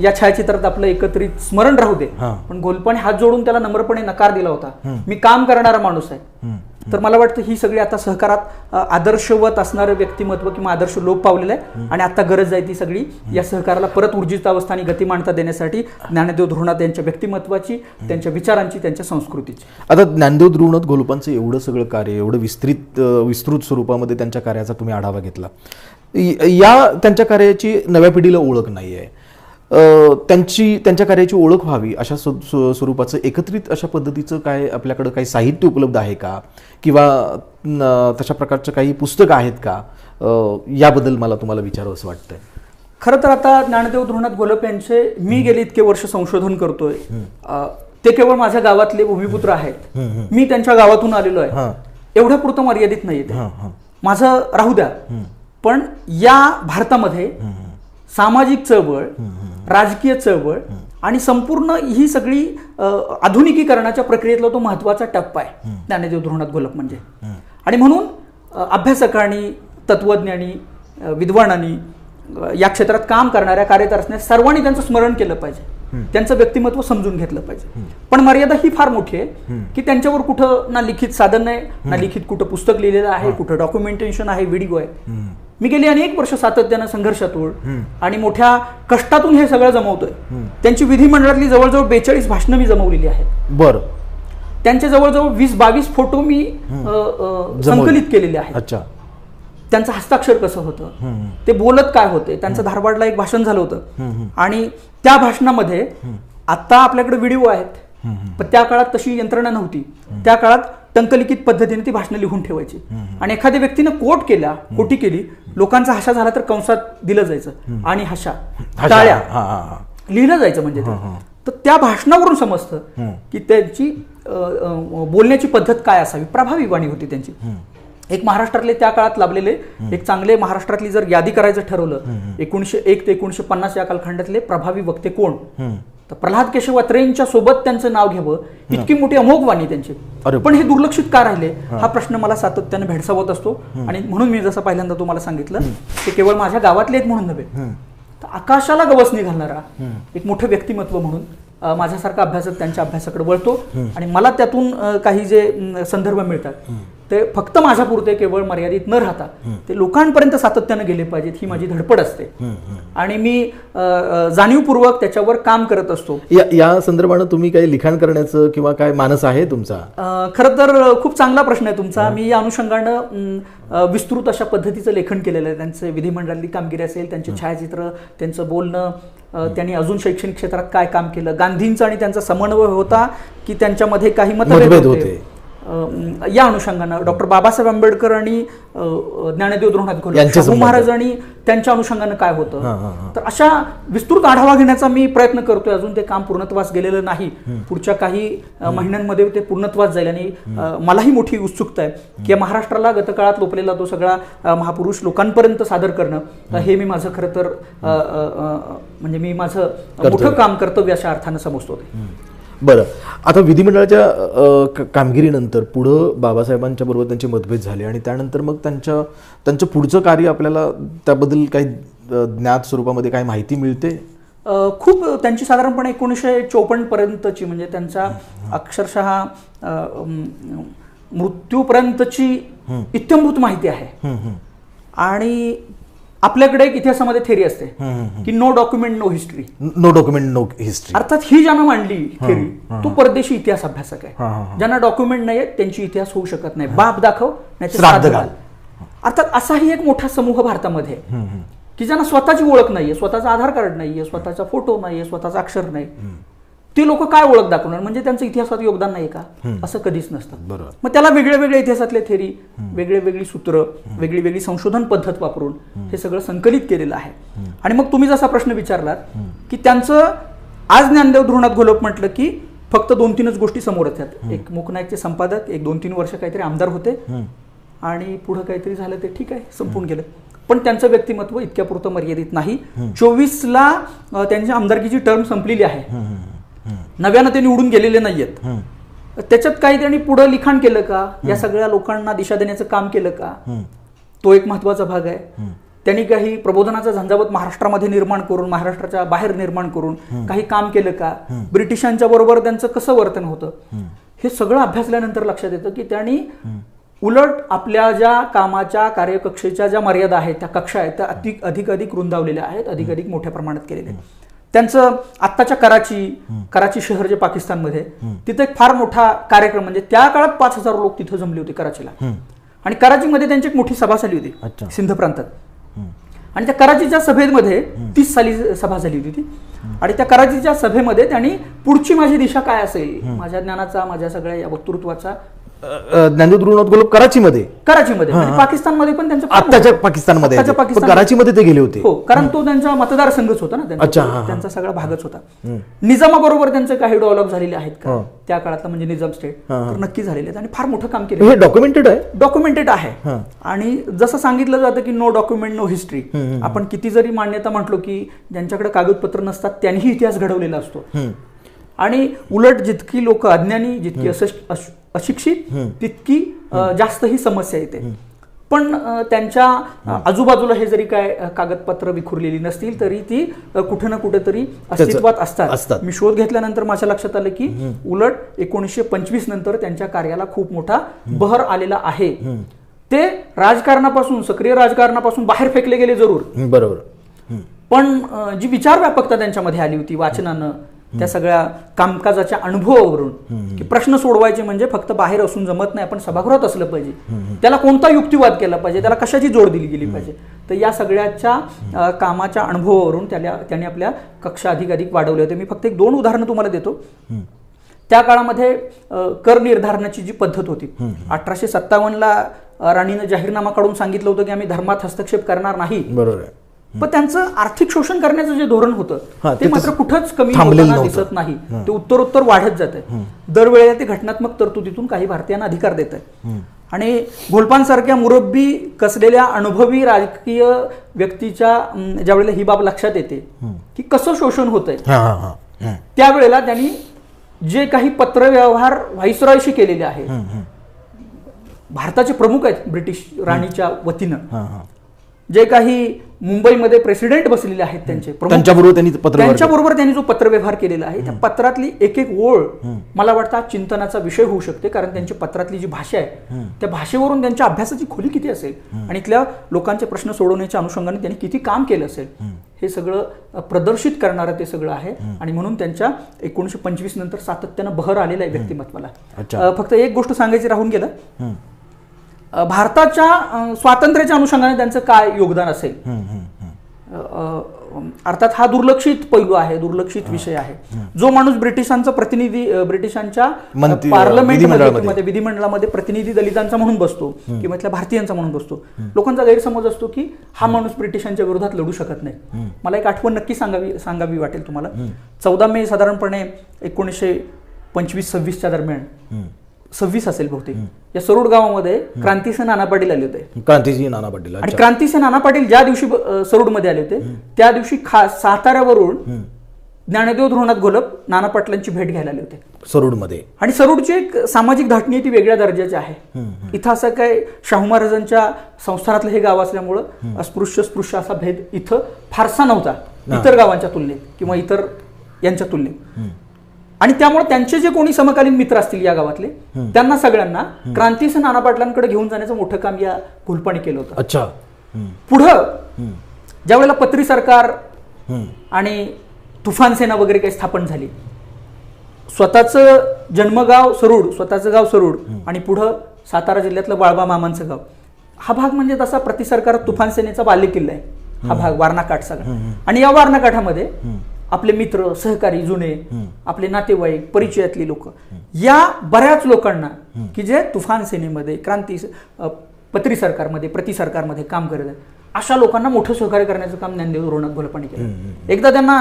या छायाचित्रात आपलं एकत्रित स्मरण राहू दे. पण घोलपाने हात जोडून त्याला नम्रपणे नकार दिला होता. मी काम करणारा माणूस आहे. तर मला वाटतं ही सगळी आता सहकारात आदर्शवत असणारं व्यक्तिमत्व किंवा आदर्श लोप पावलेलं आहे आणि आता गरज आहे ती सगळी या सहकाराला परत ऊर्जित अवस्था आणि गतिमानता देण्यासाठी ज्ञानदेव धोरणात त्यांच्या व्यक्तिमत्वाची, त्यांच्या विचारांची, त्यांच्या संस्कृतीची. आता ज्ञानदेव धोरणात घोलपांचं एवढं सगळं कार्य, एवढं विस्तृत स्वरूपामध्ये त्यांच्या कार्याचा तुम्ही आढावा घेतला. या त्यांच्या कार्याची नव्या पिढीला ओळख नाही आहे. त्यांच्या कार्याची ओळख व्हावी अशा स्वरूपाचं एकत्रित अशा पद्धतीचं काय आपल्याकडं काही साहित्य उपलब्ध आहे का, किंवा तशा प्रकारचं काही पुस्तकं आहेत का, याबद्दल मला तुम्हाला विचारावं असं वाटतंय. खरं तर आता ज्ञानदेव धोरणात घोलप यांचे मी गेले इतके वर्ष संशोधन करतोय. ते केवळ माझ्या गावातले भूमिपुत्र आहेत. मी त्यांच्या गावातून आलेलो आहे. एवढ्या पुरतं मर्यादित नाही ते. माझं राहू द्या. पण या भारतामध्ये सामाजिक चळवळ, राजकीय चळवळ आणि संपूर्ण ही सगळी आधुनिकीकरणाच्या प्रक्रियेतला तो महत्वाचा टप्पा आहे ज्ञानदेव धोरणात घोलप म्हणजे. आणि म्हणून अभ्यासकांनी, तत्वज्ञांनी, विद्वानांनी, या क्षेत्रात काम करणाऱ्या कार्यकर्त्यांनी सर्वांनी त्यांचं स्मरण केलं पाहिजे, त्यांचं व्यक्तिमत्व समजून घेतलं पाहिजे. पण मर्यादा ही फार मोठी आहे की त्यांच्यावर कुठं ना लिखित साधन आहे, ना लिखित कुठं पुस्तक लिहिलेलं आहे, कुठं डॉक्युमेंटेशन आहे, व्हिडिओ आहे. मी गेली अनेक वर्ष सातत्यानं संघर्षातून आणि मोठ्या कष्टातून हे सगळं जमवतोय. त्यांची विधिमंडळातली जवळजवळ 42 भाषणं मी जमवलेली आहेत. बरं. त्यांचे जवळजवळ 20-22 फोटो मी संकलित केलेले आहेत. अच्छा. त्यांचं हस्ताक्षर कसं होतं, ते बोलत काय होते, त्यांचं धारवाडला एक भाषण झालं होतं आणि त्या भाषणामध्ये आता आपल्याकडे व्हिडिओ आहेत, पण त्या काळात तशी यंत्रणा नव्हती. त्या काळात टंकलिखित पद्धतीने ती भाषणं लिहून ठेवायची आणि एखाद्या व्यक्तीनं कोटी केली, लोकांचा हशा झाला तर कंसात दिलं जायचं आणि हशा टाळ्या लिहिलं जायचं. म्हणजे तर त्या भाषणावरून समजतं की त्यांची बोलण्याची पद्धत काय असावी, प्रभावी वाणी होती त्यांची. एक महाराष्ट्रातले त्या काळात लाभलेले एक चांगले, महाराष्ट्रातली जर यादी करायचं ठरवलं 1901 ते 1950 या कालखंडातले प्रभावी वक्ते कोण, तर प्रल्हाद केशव अत्रेंच्या सोबत त्यांचं नाव घ्यावं, इतकी मोठी अमोघ वाणी त्यांची. पण हे दुर्लक्षित का राहिले हा प्रश्न मला सातत्याने भेडसावत असतो. आणि म्हणून मी जसं पहिल्यांदा तुम्हाला सांगितलं ते केवळ माझ्या गावातले आहेत म्हणून नव्हे, तर आकाशाला गवसणी घालणारा एक मोठं व्यक्तिमत्व म्हणून माझ्यासारखा अभ्यासक त्यांच्या अभ्यासाकडे वळतो. आणि मला त्यातून काही जे संदर्भ मिळतात ते फक्त माझ्यापुरते केवळ मर्यादित न राहता ते लोकांपर्यंत सातत्यानं गेले पाहिजेत, ही माझी धडपड असते आणि मी जाणीवपूर्वक त्याच्यावर काम करत असतो. या संदर्भानं तुम्ही काही लिखाण करण्याचं किंवा काय मानस आहे तुमचा? खरं तर खूप चांगला प्रश्न आहे तुमचा. मी या अनुषंगानं विस्तृत अशा पद्धतीचं लेखन केलेलं आहे. त्यांचे विधिमंडळातली कामगिरी असेल, त्यांचे छायाचित्र, त्यांचं बोलणं, त्यांनी अजून शैक्षणिक क्षेत्रात काय काम केलं, गांधींचा आणि त्यांचा समन्वय होता की त्यांच्यामध्ये काही मतभेद होते, या अनुषंगानं डॉक्टर बाबासाहेब आंबेडकर आणि ज्ञानदेव धोरणात शाहू महाराज आणि त्यांच्या अनुषंगानं काय होतं, तर अशा विस्तृत आढावा घेण्याचा मी प्रयत्न करतोय. अजून ते काम पूर्णत्वास गेलेलं नाही. पुढच्या काही महिन्यांमध्ये ते पूर्णत्वास जाईल आणि मलाही मोठी उत्सुकता आहे की महाराष्ट्राला गतकाळात लोपलेला तो सगळा महापुरुष लोकांपर्यंत सादर करणं हे मी माझं खरं तर म्हणजे मी माझं मोठं काम कर्तव्य अशा अर्थानं समजतो. बरं, आता विधिमंडळाच्या कामगिरीनंतर पुढं बाबासाहेबांच्या बरोबर त्यांचे मतभेद झाले आणि त्यानंतर मग त्यांचं पुढचं कार्य आपल्याला त्याबद्दल काही ज्ञात स्वरूपामध्ये काही माहिती मिळते? खूप त्यांची साधारणपणे 1954 पर्यंतची म्हणजे त्यांच्या अक्षरशः मृत्यूपर्यंतची इत्यंभूत माहिती आहे. आणि आपल्याकडे एक इतिहासामध्ये थेरी असते की no document no history. No document no history अर्थात ही ज्यानं मांडली थेरी तो परदेशी इतिहास अभ्यासक आहे. ज्यांना डॉक्युमेंट नाही त्यांची इतिहास होऊ शकत नाही. बाप दाखव नाही श्राद्ध घाल. अर्थात असाही एक मोठा समूह भारतामध्ये की ज्यांना स्वतःची ओळख नाहीये, स्वतःचा आधार कार्ड नाहीये, स्वतःचा फोटो नाहीये, स्वतःचा अक्षर नाही. ती लोक काय ओळख दाखवणार? म्हणजे त्यांचं इतिहासात योगदान नाही का? असं कधीच नसतं. मग त्याला वेगळे वेगळे इतिहासातले थेरी, वेगळे वेगळी सूत्र, वेगळी वेगळी संशोधन पद्धत वापरून हे सगळं संकलित केलेलं आहे. आणि मग तुम्ही जसा प्रश्न विचारलात की त्यांचं आज ज्ञानदेव धोरणात घोलप म्हटलं की फक्त 2-3 गोष्टी समोर येतात. एक मूकनायकचे संपादक, एक 2-3 वर्ष काहीतरी आमदार होते आणि पुढं काहीतरी झालं ते ठीक आहे, संपून गेलं. पण त्यांचं व्यक्तिमत्व इतक्यापुरतं मर्यादित नाही. 24ला त्यांच्या आमदारकीची टर्म संपलेली आहे. नव्यानं ते निवडून गेलेले नाहीयेत. त्याच्यात काही त्यांनी पुढं लिखाण केलं का? या सगळ्या लोकांना दिशा देण्याचं काम केलं का? तो एक महत्वाचा भाग आहे. त्यांनी काही प्रबोधनाचा झंझावत महाराष्ट्रामध्ये निर्माण करून, महाराष्ट्राच्या बाहेर निर्माण करून काही काम केलं का? ब्रिटिशांच्या बरोबर त्यांचं कसं वर्तन होतं? हे सगळं अभ्यासल्यानंतर लक्षात येतं की त्यांनी उलट आपल्या ज्या कामाच्या कार्यकक्षेच्या ज्या मर्यादा आहेत, त्या कक्षा आहेत, त्या अधिक रुंदावलेल्या आहेत, अधिक मोठ्या प्रमाणात केलेल्या आहेत. त्यांचं आत्ताच्या कराची शहर जे पाकिस्तानमध्ये, तिथे एक फार मोठा कार्यक्रम, म्हणजे त्या काळात 5000 लोक तिथे जमले होते कराचीला. आणि कराचीमध्ये त्यांची एक मोठी सभा झाली होती सिंध प्रांतात. आणि त्या कराचीच्या सभेमध्ये 30 साली सभा झाली होती ती. आणि त्या कराचीच्या सभेमध्ये त्यांनी पुढची माझी दिशा काय असेल, माझ्या ज्ञानाचा, माझ्या सगळ्या या वक्तृत्वाचा, ज्ञानदेव धोरणात घोलप कराचीमध्ये म्हणजे पाकिस्तानमध्ये पण त्यांचं आत्ताच्या पाकिस्तानमध्ये कराचीमध्ये ते गेले होते. हो, कारण तो त्यांचा मतदारसंघच होता ना, त्यांचा सगळा भागच होता. निजामाबरोबर त्यांचे काही डायलॉग झालेले आहेत का त्या काळातला, म्हणजे निजाम स्टेट, तर नक्की झालेले आहेत आणि फार मोठं काम केलं. हे डॉक्युमेंटेड आहे. आणि जसं सांगितलं जातं की नो डॉक्युमेंट नो हिस्ट्री, आपण किती जरी मान्यता म्हटलो की ज्यांच्याकडे कागदपत्र नसतात त्यांनीही इतिहास घडवलेला असतो. आणि उलट जितकी लोक अज्ञानी, जितकी अशिक्षित, तितकी जास्त ही समस्या येते. पण त्यांच्या आजूबाजूला हे जरी काय कागदपत्र विखुरलेली नसतील तरी ती कुठे ना कुठेतरी अस्तित्वात असतात. मी शोध घेतल्यानंतर माझ्या लक्षात आलं की उलट 1925 नंतर त्यांच्या कार्याला खूप मोठा बहर आलेला आहे. ते राजकारणापासून, सक्रिय राजकारणापासून बाहेर फेकले गेले जरूर, बरोबर, पण जी विचार व्यापकता त्यांच्यामध्ये आली होती वाचनानं, त्या सगळ्या कामकाजाच्या अनुभवावरून, की प्रश्न सोडवायचे म्हणजे फक्त बाहेर असून जमत नाही, आपण सभागृहात असलं पाहिजे, त्याला कोणता युक्तिवाद केला पाहिजे, त्याला कशाची जोड दिली गेली पाहिजे. तर या सगळ्याच्या कामाच्या अनुभवावरून त्यांनी आपल्या कक्षा अधिक वाढवल्या होत्या. मी फक्त 1-2 उदाहरणं तुम्हाला देतो. त्या काळामध्ये कर निर्धारणाची जी पद्धत होती, 1857ला राणीनं जाहीरनामा काढून सांगितलं होतं की आम्ही धर्मात हस्तक्षेप करणार नाही. बरोबर. पण त्यांचं आर्थिक शोषण करण्याचं जे धोरण होतं ते मात्र कुठंच कमी होताना दिसत नाही. ते उत्तरोत्तर वाढत जात आहे. दरवेळेला ते घटनात्मक तरतुदीतून काही भारतीयांना अधिकार देत आहे. आणि घोलपांसारख्या मुरब्बी कसलेल्या अनुभवी राजकीय व्यक्तीच्या ज्या वेळेला ही बाब लक्षात येते की कसं शोषण होतंय, त्यावेळेला त्यांनी जे काही पत्रव्यवहार व्हाईसरॉयशी केलेले आहेत, भारताचे प्रमुख आहेत ब्रिटिश राणीच्या वतीनं, जे काही मुंबईमध्ये प्रेसिडेंट बसलेले आहेत त्यांचे प्रमुख, त्यांच्याबरोबर त्यांनी पत्रव्यवहार त्यांच्याबरोबर त्यांनी जो पत्रव्यवहार केलेला आहे त्या पत्रातली एक एक ओळ मला वाटतं आज चिंतनाचा विषय होऊ शकते. कारण त्यांची पत्रातली जी भाषा आहे त्या भाषेवरून त्यांच्या अभ्यासाची खोली किती असेल आणि इथल्या लोकांचे प्रश्न सोडवण्याच्या अनुषंगाने त्यांनी किती काम केलं असेल हे सगळं प्रदर्शित करणारं ते सगळं आहे. आणि म्हणून त्यांच्या 1925 नंतर सातत्यानं बहर आलेला आहे व्यक्तिमत्वाला. फक्त एक गोष्ट सांगायची राहून गेलं, भारताच्या स्वातंत्र्याच्या अनुषंगाने त्यांचं काय योगदान असेल. अर्थात हा दुर्लक्षित पैलू आहे, दुर्लक्षित विषय आहे. जो माणूस ब्रिटिशांचा प्रतिनिधी, ब्रिटिशांच्या पार्लमेंटमध्ये विधिमंडळामध्ये प्रतिनिधी दलितांचा म्हणून बसतो किंवा इथल्या भारतीयांचा म्हणून बसतो, लोकांचा गैरसमज असतो की हा माणूस ब्रिटिशांच्या विरोधात लढू शकत नाही. मला एक आठवण नक्की सांगावी वाटेल तुम्हाला. 14 मे साधारणपणे 1925-26 दरम्यान, 26 असेल बहुतेक, या सरोड गावामध्ये क्रांतीसिंह नाना पाटील आले होते. क्रांतिसिंह नाना पाटील. आणि क्रांतिसिंह नाना पाटील ज्या दिवशी सरोडमध्ये आले होते त्या दिवशी साताऱ्यावरून ज्ञानदेव धोरणात घोलप नाना पाटलांची भेट घ्यायला आले होते सरोडमध्ये. आणि सरोडची एक सामाजिक धाटणी ती वेगळ्या दर्जाची आहे. इथं असं काय शाहू महाराजांच्या संस्थानातलं हे गाव असल्यामुळं अस्पृश्य असा भेद इथं फारसा नव्हता इतर गावांच्या तुलनेत किंवा इतर यांच्या तुलनेत. आणि त्यामुळे त्यांचे जे कोणी समकालीन मित्र असतील या गावातले त्यांना सगळ्यांना क्रांतिसिंह नाना पाटलांकडे घेऊन जाण्याचं मोठं काम या घोलपाने केलं होतं. अच्छा. पुढं ज्या वेळेला पत्री सरकार आणि तुफान सेना वगैरे काही स्थापन झाली, स्वतःचं जन्मगाव सरूड, स्वतःचं गाव सरूड आणि पुढं सातारा जिल्ह्यातलं वाळवा मामांचं गाव, हा भाग म्हणजे तसा प्रतिसरकार तुफान सेनेचा बालेकिल्ला आहे हा भाग, वारणाकाठ सगळा. आणि या वारणाकाठामध्ये आपले मित्र, सहकारी, जुने आपले नातेवाईक, परिचयातली लोक, या बऱ्याच लोकांना की जे तुफान सेनेमध्ये, पत्री सरकारमध्ये, प्रतिसरकारमध्ये काम करत आहेत, अशा लोकांना मोठं सहकार्य करण्याचं काम ज्ञानदेव धोरणात घोलपाने केलं. एकदा त्यांना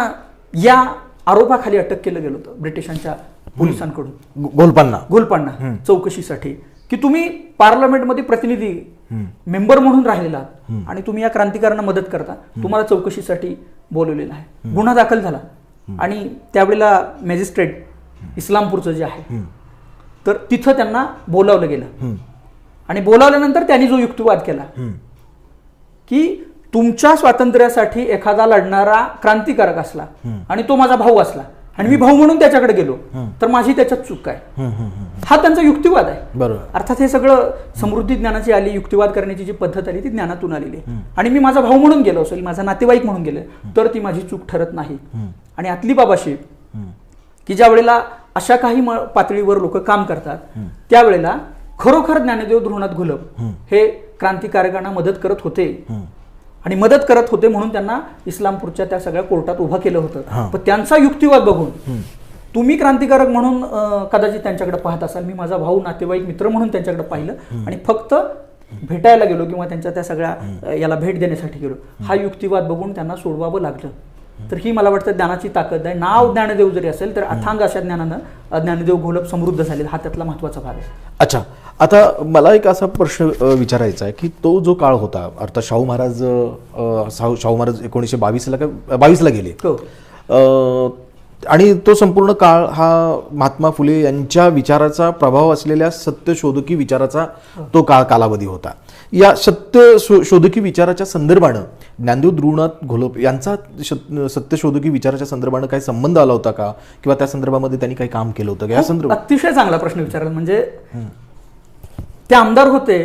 या आरोपाखाली अटक केलं गेलं होतं ब्रिटिशांच्या पोलिसांकडून, घोलपांना चौकशीसाठी, की तुम्ही पार्लमेंटमध्ये प्रतिनिधी मेंबर म्हणून राहिलेला आहात आणि तुम्ही या क्रांतिकारकांना मदत करता, तुम्हाला चौकशीसाठी बोलवलेला आहे. गुन्हा दाखल झाला आणि त्यावेळेला मॅजिस्ट्रेट इस्लामपूरचं जे आहे तर तिथं त्यांना बोलावलं गेलं. आणि बोलावल्यानंतर त्यांनी जो युक्तिवाद केला की तुमच्या स्वातंत्र्यासाठी एखादा लढणारा क्रांतिकारक असला आणि तो माझा भाऊ असला आणि मी भाऊ म्हणून त्याच्याकडे गेलो तर माझी त्याच्यात चूक आहे, हा त्यांचा युक्तिवाद आहे. बरोबर. अर्थात हे सगळं समृद्धी ज्ञानाची आली, युक्तिवाद करण्याची जी पद्धत आली ती ज्ञानातून आलेली आहे. आणि मी माझा भाऊ म्हणून गेलो असेल, माझा नातेवाईक म्हणून गेले तर ती माझी चूक ठरत नाही. आणि आतली बाबाशी की ज्या वेळेला अशा काही पातळीवर लोक काम करतात त्यावेळेला खरोखर ज्ञानदेव धोरणात घोलप हे क्रांतिकारकांना मदत करत होते आणि मदत करत होते म्हणून त्यांना इस्लामपूरच्या त्या सगळ्या कोर्टात उभं केलं होतं. पण त्यांचा युक्तिवाद बघून तुम्ही क्रांतिकारक म्हणून कदाचित त्यांच्याकडे पाहत असाल, मी माझा भाऊ, नातेवाईक, मित्र म्हणून त्यांच्याकडे पाहिलं आणि फक्त भेटायला गेलो किंवा त्यांच्या त्या सगळ्या याला भेट देण्यासाठी गेलो, हा युक्तिवाद बघून त्यांना सोडवावं लागलं. तर ही मला वाटतं ज्ञानाची ताकद आहे. नाव ज्ञानदेव जरी असेल तर अथांग अशा ज्ञानानं ज्ञानदेव घोलप समृद्ध झाले, हा त्यातला महत्वाचा भाग आहे. अच्छा, आता मला एक असा प्रश्न विचारायचा आहे की तो जो काळ होता, अर्थात शाहू महाराज 1922ला गेले आणि तो संपूर्ण काळ हा महात्मा फुले यांच्या विचाराचा प्रभाव असलेल्या सत्यशोधकी विचाराचा तो कालावधी होता. या सत्यशोधकी विचाराच्या संदर्भानं ज्ञानदेव धोरणात घोलप यांचा सत्यशोधकी विचाराच्या संदर्भानं काही संबंध आला होता का, किंवा त्या संदर्भामध्ये त्यांनी काही काम केलं होतं का? या संदर्भात अतिशय चांगला प्रश्न विचारला. म्हणजे ते आमदार होते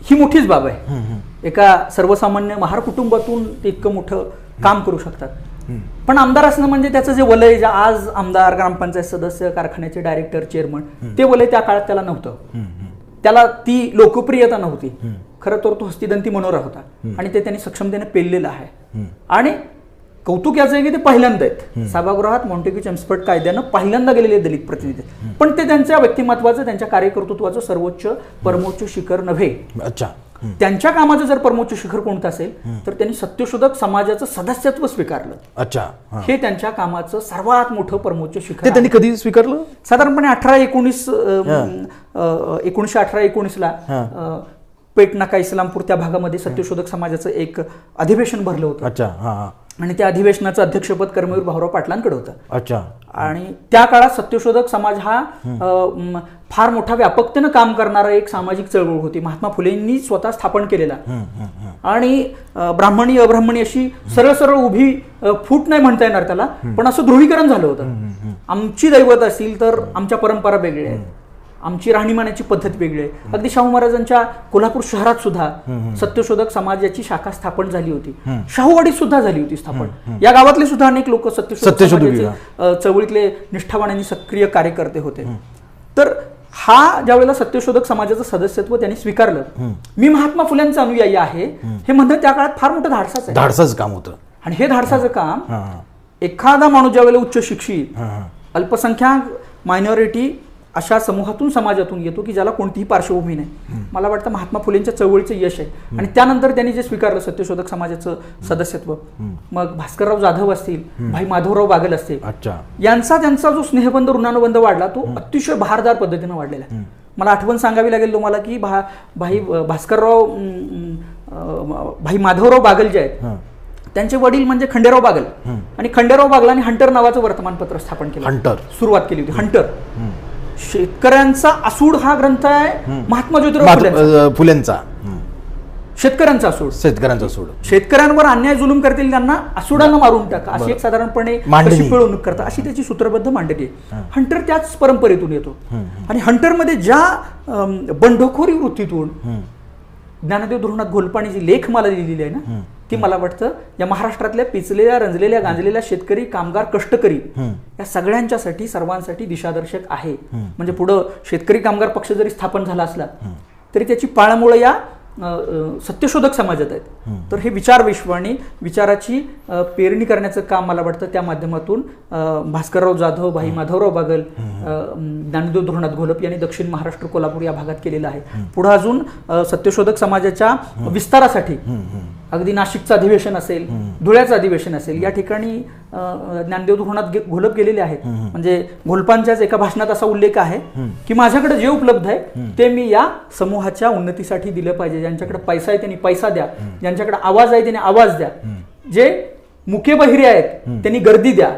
ही मोठीच बाब आहे. एका सर्वसामान्य महार कुटुंबातून ते इतकं मोठं काम करू शकतात. पण आमदार असणं म्हणजे त्याचं जे वलय, जे आज आमदार, ग्रामपंचायत सदस्य, कारखान्याचे डायरेक्टर, चेअरमन, ते वलय त्या काळात त्याला नव्हतं. त्याला ती लोकप्रियता नव्हती. खरं तर तो हस्तिदंती मनोरा होता आणि ते त्यांनी सक्षमतेने पेललेलं आहे. आणि कौतुक याचं आहे की ते पहिल्यांदा आहेत सभागृहात मॉन्टेग्यू चेम्सफोर्ड कायद्यानं पहिल्यांदा गेलेले दलित प्रतिनिधी, पण ते त्यांच्या व्यक्तिमत्वाचं, त्यांच्या कार्यकर्तृत्वाचं सर्वोच्च परमोच्च शिखर नव्हे. अच्छा, त्यांच्या कामाचं जर परमोच्च शिखर कोणतं असेल तर त्यांनी सत्यशोधक समाजाचं सदस्यत्व स्वीकारलं. अच्छा, हे त्यांच्या कामाचं सर्वात मोठं परमोच्च शिखर. त्यांनी कधी स्वीकारलं? साधारणपणे 1918-19ला पेटनाका, इस्लामपूर त्या भागामध्ये सत्यशोधक समाजाचं एक अधिवेशन भरलं होतं. अच्छा, आणि त्या अधिवेशनाचं अध्यक्षपद कर्मवीर भाऊराव पाटलांकडे होतं. अच्छा, आणि त्या काळात सत्यशोधक समाज हा फार मोठा व्यापकतेनं काम करणारा एक सामाजिक चळवळ होती. महात्मा फुलेंनी स्वतः स्थापन केलेला आणि ब्राह्मणी अब्राह्मणी अशी सरळ सरळ उभी फूट नाही म्हणता येणार त्याला, पण असं ध्रुवीकरण झालं होतं. आमची दैवत असतील तर आमच्या परंपरा वेगळ्या आहेत, आमची राहणीमानाची पद्धत वेगळी आहे. अगदी शाहू महाराजांच्या कोल्हापूर शहरात सुद्धा सत्यशोधक समाजाची शाखा स्थापन झाली होती. शाहूवाडीत सुद्धा झाली होती स्थापन. या गावातले सुद्धा अनेक लोक सत्यशोधक चळवळीतले निष्ठावान आणि सक्रिय कार्यकर्ते होते. तर हा ज्यावेळेला सत्यशोधक समाजाचं सदस्यत्व त्यांनी स्वीकारलं, मी महात्मा फुल्यांचा अनुयायी आहे हे म्हणणं त्या काळात फार मोठं धाडसाचं काम होतं. आणि हे धाडसाचं काम एखादा माणूस ज्यावेळेला उच्च शिक्षित अल्पसंख्याक मायनॉरिटी अशा समूहातून समाजातून येतो की ज्याला कोणतीही पार्श्वभूमी नाही, मला वाटतं महात्मा फुलेंच्या चळवळीचं यश आहे. आणि त्यानंतर त्यांनी जे स्वीकारलं सत्यशोधक समाजाचं सदस्यत्व, मग भास्करराव जाधव असतील, भाई माधवराव बागल असतील, यांचा त्यांचा जो स्नेहबंध ऋणानुबंध वाढला तो अतिशय बहारदार पद्धतीनं वाढलेला आहे. मला आठवण सांगावी लागेल तुम्हाला की भाई भास्करराव भाई माधवराव बागल जे आहेत त्यांचे वडील म्हणजे खंडेराव बागल, आणि खंडेराव बागलांनी हंटर नावाचं वर्तमानपत्र स्थापन केलं, सुरुवात केली होती. हंटर शेतकऱ्यांचा असूड हा ग्रंथ आहे महात्मा ज्योतिराव फुलेंचा. शेतकऱ्यांचा असूड, शेतकऱ्यांवर अन्याय जुलूम करतील त्यांना असूडानं मारून टाका अशी एक साधारणपणे पिळवणूक करता अशी त्याची सूत्रबद्ध मांडणी आहे. हंटर त्याच परंपरेतून येतो आणि हंटरमध्ये ज्या बंडखोरी वृत्तीतून ज्ञानदेव धुरनाथ घोलपाणी जी लेख मला लिहिलेली आहे ना, ती मला वाटतं या महाराष्ट्रातल्या पिचलेल्या रंजलेल्या गांजलेल्या शेतकरी कामगार कष्टकरी या सगळ्यांच्यासाठी सर्वांसाठी दिशादर्शक आहे. म्हणजे पुढं शेतकरी कामगार पक्ष जरी स्थापन झाला असला तरी त्याची पाळंमुळं या सत्यशोधक समाजात आहेत. तर हे विचार विश्व आणि विचाराची पेरणी करण्याचं काम मला वाटतं त्या माध्यमातून भास्करराव जाधव, भाई माधवराव बागल, ज्ञानदेव धुरनाथ घोलप यांनी दक्षिण महाराष्ट्र कोल्हापूर या भागात केलेलं आहे. पुढे अजून सत्यशोधक समाजाच्या विस्तारासाठी अगदी नाशिकचं अधिवेशन असेल, धुळ्याचं अधिवेशन असेल, या ठिकाणी ज्ञानदेव धुरनाथ घोलप गेलेले आहेत. म्हणजे घोलपांच्याच एका भाषणात असा उल्लेख आहे की माझ्याकडे जे उपलब्ध आहे ते मी या समूहाच्या उन्नतीसाठी दिलं पाहिजे. ज्यांच्याकडे पैसा आहे त्यांनी पैसा द्या, ज्यांच्याकडे आवाज आहे त्यांनी आवाज द्या, जे मुके बहिरे आहेत त्यांनी गर्दी द्या.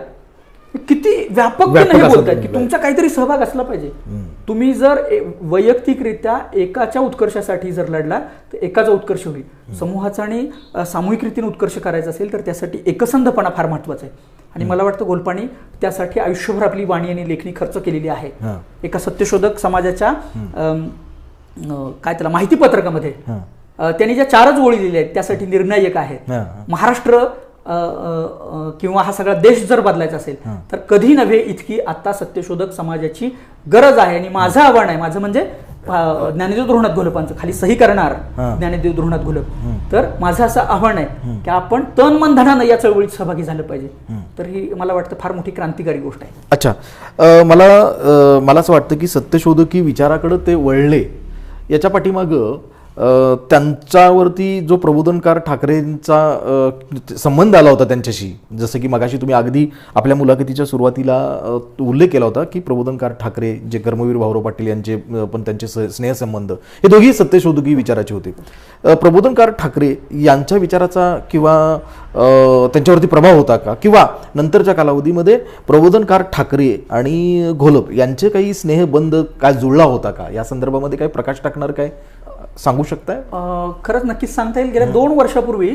किती व्यापकपणे हे बोलतात की तुमचा काहीतरी सहभाग असला पाहिजे. तुम्ही जर वैयक्तिकरित्या एकाच्या उत्कर्षासाठी जर लढला तर एकाचा उत्कर्ष होईल. समूहाचा आणि सामूहिक रीतीने उत्कर्ष करायचा असेल तर त्यासाठी एकसंधपणा फार महत्वाचा आहे. आणि मला वाटतं घोलपाणी त्यासाठी आयुष्यभर आपली वाणी आणि लेखणी खर्च केलेली आहे. एका सत्यशोधक समाजाच्या काय त्याला माहिती पत्रकामध्ये त्यांनी ज्या 4च ओळी लिहिल्या आहेत त्यासाठी निर्णायक आहेत. महाराष्ट्र किंवा हा सगळा देश जर बदलायचा असेल तर कधी नव्हे इतकी आता सत्यशोधक समाजाची गरज आहे. आणि माझं आव्हान आहे, माझं म्हणजे ज्ञानदेव धुरनाथ घोलपांचं खाली सही करणार ज्ञानदेव धुरनाथ घोलप, तर माझं असं आव्हान आहे की आपण तन मन धनानं या चळवळीत सहभागी झालं पाहिजे. तर ही मला वाटतं फार मोठी क्रांतिकारी गोष्ट आहे. अच्छा, मला असं वाटतं की सत्यशोधकी विचाराकडे ते वळले याच्या पाठीमागं त्यांच्यावरती जो प्रबोधनकार ठाकरेंचा संबंध आला होता त्यांच्याशी, जसं की मगाशी तुम्ही अगदी आपल्या मुलाखतीच्या सुरुवातीला उल्लेख केला होता की प्रबोधनकार ठाकरे जे कर्मवीर भाऊराव पाटील यांचे पण त्यांचे स्नेहसंबंध हे दोघेही सत्यशोधकी विचाराचे होते. प्रबोधनकार ठाकरे यांच्या विचाराचा किंवा त्यांच्यावरती प्रभाव होता का, किंवा नंतरच्या कालावधीमध्ये प्रबोधनकार ठाकरे आणि घोलप यांचे काही स्नेहबंध काय जुळला होता का, या संदर्भामध्ये काही प्रकाश टाकणार काय सांगू शकताय? खरंच नक्कीच सांगता येईल. गेल्या 2 वर्षापूर्वी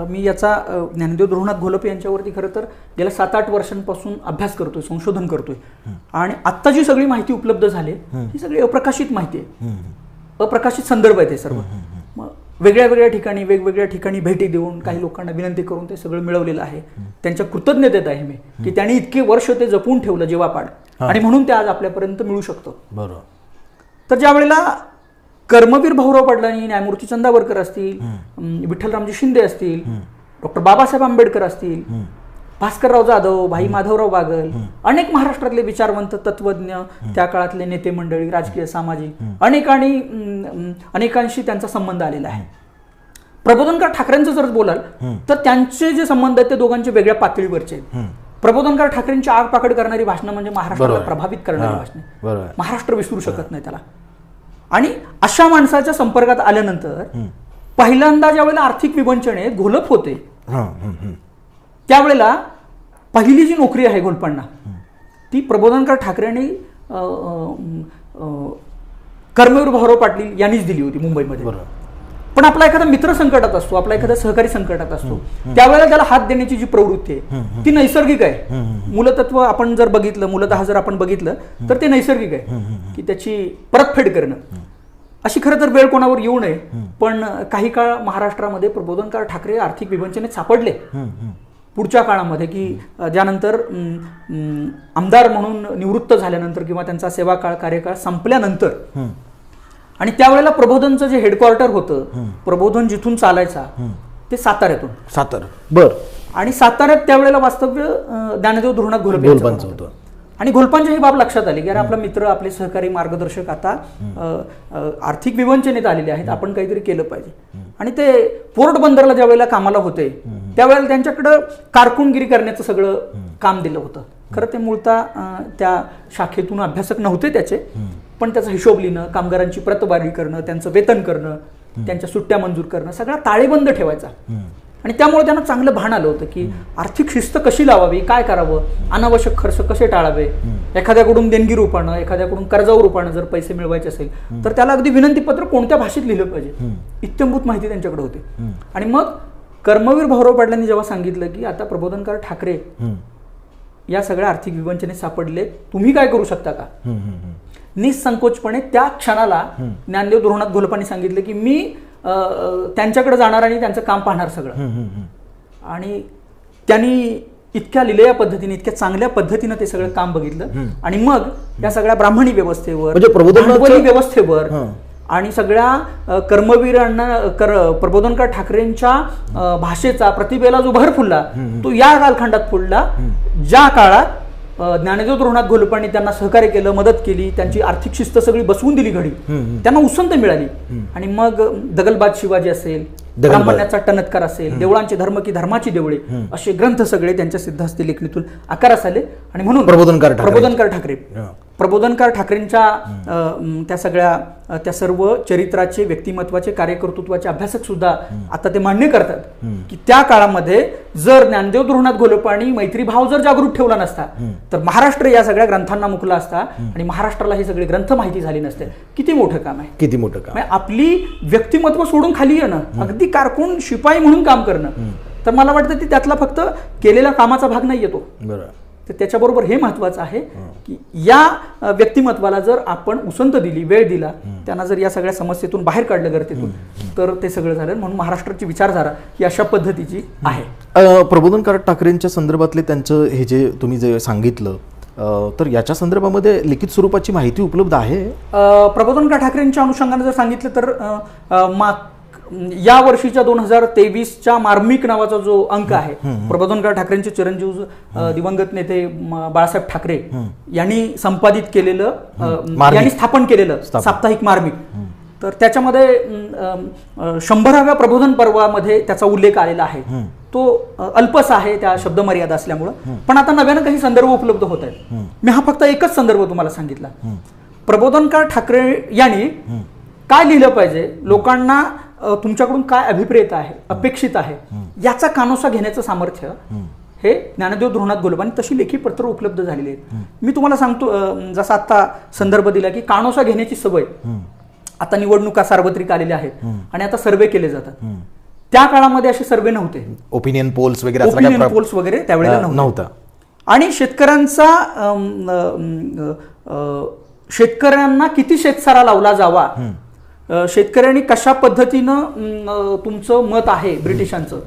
मी याचा ज्ञानदेव धुरनाथ घोलप यांच्यावरती खरं तर गेल्या 7-8 वर्षांपासून अभ्यास करतोय, संशोधन करतोय. आणि आत्ता जी सगळी माहिती उपलब्ध झाली ही सगळी अप्रकाशित माहिती आहे, अप्रकाशित संदर्भ आहे ते सर्व. वेगळ्या वेगळ्या ठिकाणी वेगवेगळ्या ठिकाणी भेटी देऊन काही लोकांना विनंती करून ते सगळं मिळवलेलं आहे. त्यांच्या कृतज्ञतेत आहे मी की त्यांनी इतके वर्ष ते जपून ठेवलं जेव्हापाड, आणि म्हणून ते आज आपल्यापर्यंत मिळू शकतं. बरोबर. तर ज्या वेळेला कर्मवीर भाऊराव पाटलांनी, न्यायमूर्ती चंदावरकर असतील, विठ्ठलरामजी शिंदे असतील, डॉक्टर बाबासाहेब आंबेडकर असतील, भास्करराव जाधव, भाई माधवराव बागल, अनेक महाराष्ट्रातले विचारवंत तत्वज्ञ, त्या काळातले नेते मंडळी, राजकीय सामाजिक अनेकांशी त्यांचा संबंध आलेला आहे. प्रबोधनकार ठाकरेंचं जर बोलाल तर त्यांचे जे संबंध आहेत ते दोघांचे वेगळ्या पातळीवरचे आहेत. प्रबोधनकार ठाकरेंची आग पाकड करणारी भाषणं म्हणजे महाराष्ट्राला प्रभावित करणारी भाषणे, महाराष्ट्र विसरू शकत नाही त्याला. आणि अशा माणसाच्या संपर्कात आल्यानंतर पहिल्यांदा ज्या वेळेला आर्थिक विवंचने घोलप होते त्यावेळेला पहिली जी नोकरी आहे घोलपांना ती प्रबोधनकार ठाकरेंनी कर्मवीर भाऊराव पाटील यांनीच दिली होती मुंबईमध्ये. पण आपला एखादा मित्र संकटात असतो, आपला एखादा सहकारी संकटात असतो, त्यावेळेला त्याला हात देण्याची जी प्रवृत्ती आहे ती नैसर्गिक आहे. मूलतत्व आपण जर बघितलं, मूलतः जर आपण बघितलं तर ते नैसर्गिक आहे की त्याची परतफेड करणं. अशी खरं तर वेळ कोणावर येऊ नये, पण काही काळ महाराष्ट्रामध्ये प्रबोधनकार ठाकरे आर्थिक विवंचनेत सापडले पुढच्या काळामध्ये, की ज्यानंतर आमदार म्हणून निवृत्त झाल्यानंतर किंवा त्यांचा सेवा काळ कार्यकाळ संपल्यानंतर, आणि त्यावेळेला प्रबोधनचं जे हेडक्वार्टर होतं, प्रबोधन जिथून चालायचा ते साताऱ्यातून. सातारा, बर. आणि साताऱ्यात त्यावेळेला वास्तव्य ज्ञानदेव धोरणात घोलपांचं होतं. आणि घोलपांची ही बाब लक्षात आली की अरे आपला मित्र, आपले सहकारी, मार्गदर्शक आता आर्थिक विवंचनेत आलेले आहेत, आपण काहीतरी केलं पाहिजे. आणि ते पोर्ट बंदरला ज्या वेळेला कामाला होते त्यावेळेला त्यांच्याकडं कारकुनगिरी करण्याचं सगळं काम दिलं होतं. खरं ते मूळतः त्या शाखेतून अभ्यासक नव्हते त्याचे, पण त्याचा हिशोब लिहिणं, कामगारांची प्रतवारी करणं, त्यांचं वेतन करणं, त्यांच्या सुट्ट्या मंजूर करणं, सगळा ताळेबंद ठेवायचा. आणि त्यामुळे त्यांना चांगलं भान आलं होतं की आर्थिक शिस्त कशी लावावी, काय करावं, अनावश्यक खर्च कसे टाळावे, एखाद्याकडून देणगी रूपानं, एखाद्याकडून कर्जाऊ रूपानं जर पैसे मिळवायचे असेल तर त्याला अगदी विनंतीपत्र कोणत्या भाषेत लिहिलं पाहिजे, इत्यंभूत माहिती त्यांच्याकडे होती. आणि मग कर्मवीर भाऊराव पाटलांनी जेव्हा सांगितलं की आता प्रबोधनकार ठाकरे या सगळ्या आर्थिक विवंचनेत सापडले, तुम्ही काय करू शकता का, निसंकोचपणे त्या क्षणाला ज्ञानदेव धोरणात घोलपांनी सांगितलं की मी त्यांच्याकडे जाणार आणि त्यांचं काम पाहणार सगळं. आणि त्यांनी इतक्या लिलया पद्धतीने, इतक्या चांगल्या पद्धतीनं ते सगळं काम बघितलं. आणि मग या सगळ्या ब्राह्मणी व्यवस्थेवर, भांडवली व्यवस्थेवर आणि सगळ्या कर्मवीरांना, प्रबोधनकार ठाकरेंच्या भाषेचा, प्रतिभेला जो भर फुलला तो या कालखंडात फुलला ज्या काळात ज्ञानदेव धोरणात घोलपांनी त्यांना सहकार्य केलं, मदत केली, त्यांची आर्थिक शिस्त सगळी बसवून दिली घडी, त्यांना उसंत मिळाली. आणि मग दगलबाज शिवाजी असेल, ब्राह्मण्याचा टणत्कार असेल, देवळांचे धर्म की धर्माची देवळे, असे ग्रंथ सगळे त्यांच्या सिद्धहस्ती लेखणीतून आकारास आले. आणि म्हणून प्रबोधनकार ठाकरे, प्रबोधनकार ठाकरेंच्या त्या सगळ्या, त्या सर्व चरित्राचे, व्यक्तिमत्वाचे, कार्यकर्तृत्वाचे अभ्यासक सुद्धा आता ते मान्य करतात की त्या काळामध्ये जर ज्ञानदेव धोरणात घोलपांनी मैत्रीभाव जर जागृत ठेवला नसता तर महाराष्ट्र या सगळ्या ग्रंथांना मुकला असता आणि महाराष्ट्राला हे सगळे ग्रंथ माहिती झाले नसते. किती मोठं काम आहे, किती मोठं काम. आपली व्यक्तिमत्व सोडून खाली येणं, अगदी कारकून शिपाई म्हणून काम करणं, तर मला वाटतं की त्यातला फक्त केलेल्या कामाचा भाग नाही येतो. तर त्याच्याबरोबर हे महत्वाचं आहे की या व्यक्तिमत्वाला जर आपण उसंत दिली, वेळ दिला, त्यांना जर या सगळ्या समस्येतून बाहेर काढलं गर्तेतून, तर ते सगळं झालं. म्हणून महाराष्ट्राची विचारधारा ही अशा पद्धतीची आहे. प्रबोधनकार ठाकरेंच्या संदर्भातले त्यांचं हे जे तुम्ही जे सांगितलं, तर याच्या संदर्भामध्ये लिखित स्वरूपाची माहिती उपलब्ध आहे? प्रबोधनकार ठाकरेंच्या अनुषंगाने जर सांगितलं तर या वर्षीच्या 2023च्या मार्मिक नावाचा जो अंक आहे, प्रबोधनकार ठाकरेंचे चिरंजीव दिवंगत नेते बाळासाहेब ठाकरे यांनी संपादित केलेलं, यांनी स्थापन केलेलं साप्ताहिक मार्मिक, तर त्याच्यामध्ये 100व्या प्रबोधन पर्वामध्ये त्याचा उल्लेख आलेला आहे. तो अल्पच आहे त्या शब्दमर्यादा असल्यामुळं, पण आता नव्यानं काही संदर्भ उपलब्ध होत आहेत. मी हा फक्त एकच संदर्भ तुम्हाला सांगितला. प्रबोधनकार ठाकरे यांनी काय लिहिलं पाहिजे, लोकांना तुमच्याकडून काय अभिप्रेत आहे, अपेक्षित आहे, याचा कानोसा घेण्याचं सामर्थ्य हे ज्ञानदेव धोरणात घोलपांनी तशी लेखी पत्र उपलब्ध झालेली आहेत. मी तुम्हाला सांगतो, जसा आता संदर्भ दिला की कानोसा घेण्याची सवय आता निवडणुका सार्वत्रिक आलेल्या आहेत आणि आता सर्वे केले जातात. त्या काळामध्ये असे सर्वे नव्हते, ओपिनियन पोल्स वगैरे त्यावेळेला नव्हता. आणि शेतकऱ्यांना किती शेतसारा लावला जावा, शेतकऱ्यांनी कशा पद्धतीनं तुमचं मत आहे ब्रिटिशांचं,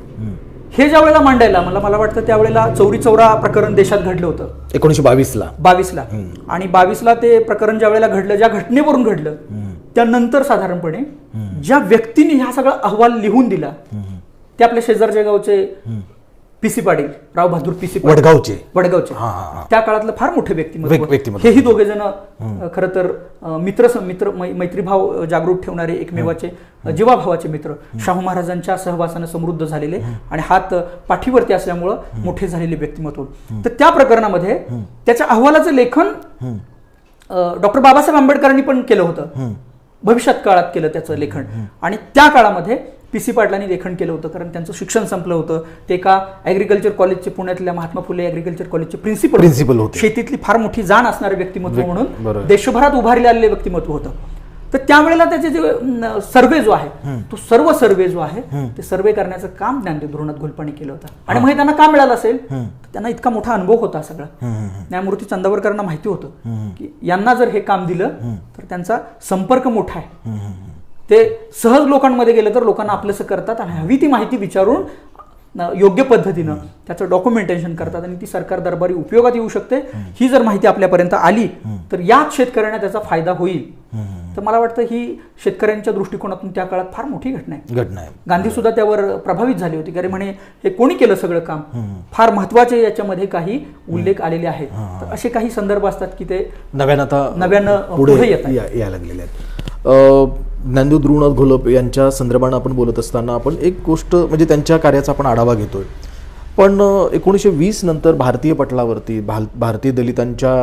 हे ज्या वेळेला मांडायला मला वाटतं त्यावेळेला चौरी चौरा प्रकरण देशात घडलं होतं 1922ला. आणि 22ला ते प्रकरण ज्या वेळेला घडलं, ज्या घटनेवरून घडलं, त्यानंतर साधारणपणे ज्या व्यक्तीने हा सगळा अहवाल लिहून दिला ते आपल्या शेजारच्या गावचे पीसी पाटील, राव बहादूर पीसी वडगावचे, त्या काळातलं फार मोठे व्यक्तिमत्व. हेही दोघे जण खरं तर मैत्रीभाव जागृत ठेवणारे एकमेवाचे जीवाभावाचे मित्र, शाहू महाराजांच्या सहवासानं समृद्ध झालेले आणि हात पाठीवरती असल्यामुळं मोठे झालेले व्यक्तिमत्व. तर त्या प्रकरणामध्ये त्याच्या अहवालाचं लेखन डॉक्टर बाबासाहेब आंबेडकरांनी पण केलं होतं, भविष्यात काळात केलं त्याचं लेखन. आणि त्या काळामध्ये पीसी पाटलांनी लेखन केलं होतं, कारण त्यांचं शिक्षण संपलं होतं. ते एका ऍग्रिकल्चर कॉलेजचे, पुण्यातल्या महात्मा फुले ऍग्रिकल्चर कॉलेजचे प्रिन्सिपल होते. शेतीतली फार मोठी जाण असणारे व्यक्तिमत्व म्हणून देशभरात उभारले आलेले व्यक्तिमत्व होतं. तर त्यावेळेला त्याचे जे सर्वे जो आहे तो सर्व सर्वे जो आहे ते सर्वे करण्याचं काम ज्ञानदेव धोरणात घोलपाने केलं होतं. आणि मग हे त्यांना का मिळालं असेल, त्यांना इतका मोठा अनुभव होता सगळा. न्यायमूर्ती चंदावरकरांना माहिती होतं की यांना जर हे काम दिलं तर त्यांचा संपर्क मोठा आहे, ते सहज लोकांमध्ये गेलं तर लोकांना आपलंसं करतात आणि हवी ती माहिती विचारून योग्य पद्धतीनं त्याचं डॉक्युमेंटेशन करतात आणि ती सरकार दरबारी उपयोगात येऊ शकते. ही जर माहिती आपल्यापर्यंत आली तर याच शेतकऱ्यांना त्याचा फायदा होईल. तर मला वाटतं ही शेतकऱ्यांच्या दृष्टिकोनातून त्या काळात फार मोठी घटना आहे. गांधी सुद्धा त्यावर प्रभावित झाले होते की अरे म्हणे हे कोणी केलं सगळं काम, फार महत्वाचे याच्यामध्ये काही उल्लेख आलेले आहेत. तर असे काही संदर्भ असतात की ते नव्यानं पुढे यायला लागलेले आहेत. ज्ञानदेव ध्रुवनाथ घोलप यांच्या संदर्भानं आपण बोलत असताना आपण एक गोष्ट म्हणजे त्यांच्या कार्याचा आपण आढावा घेतोय. पण 1920 नंतर भारतीय पटलावरती भारतीय दलितांच्या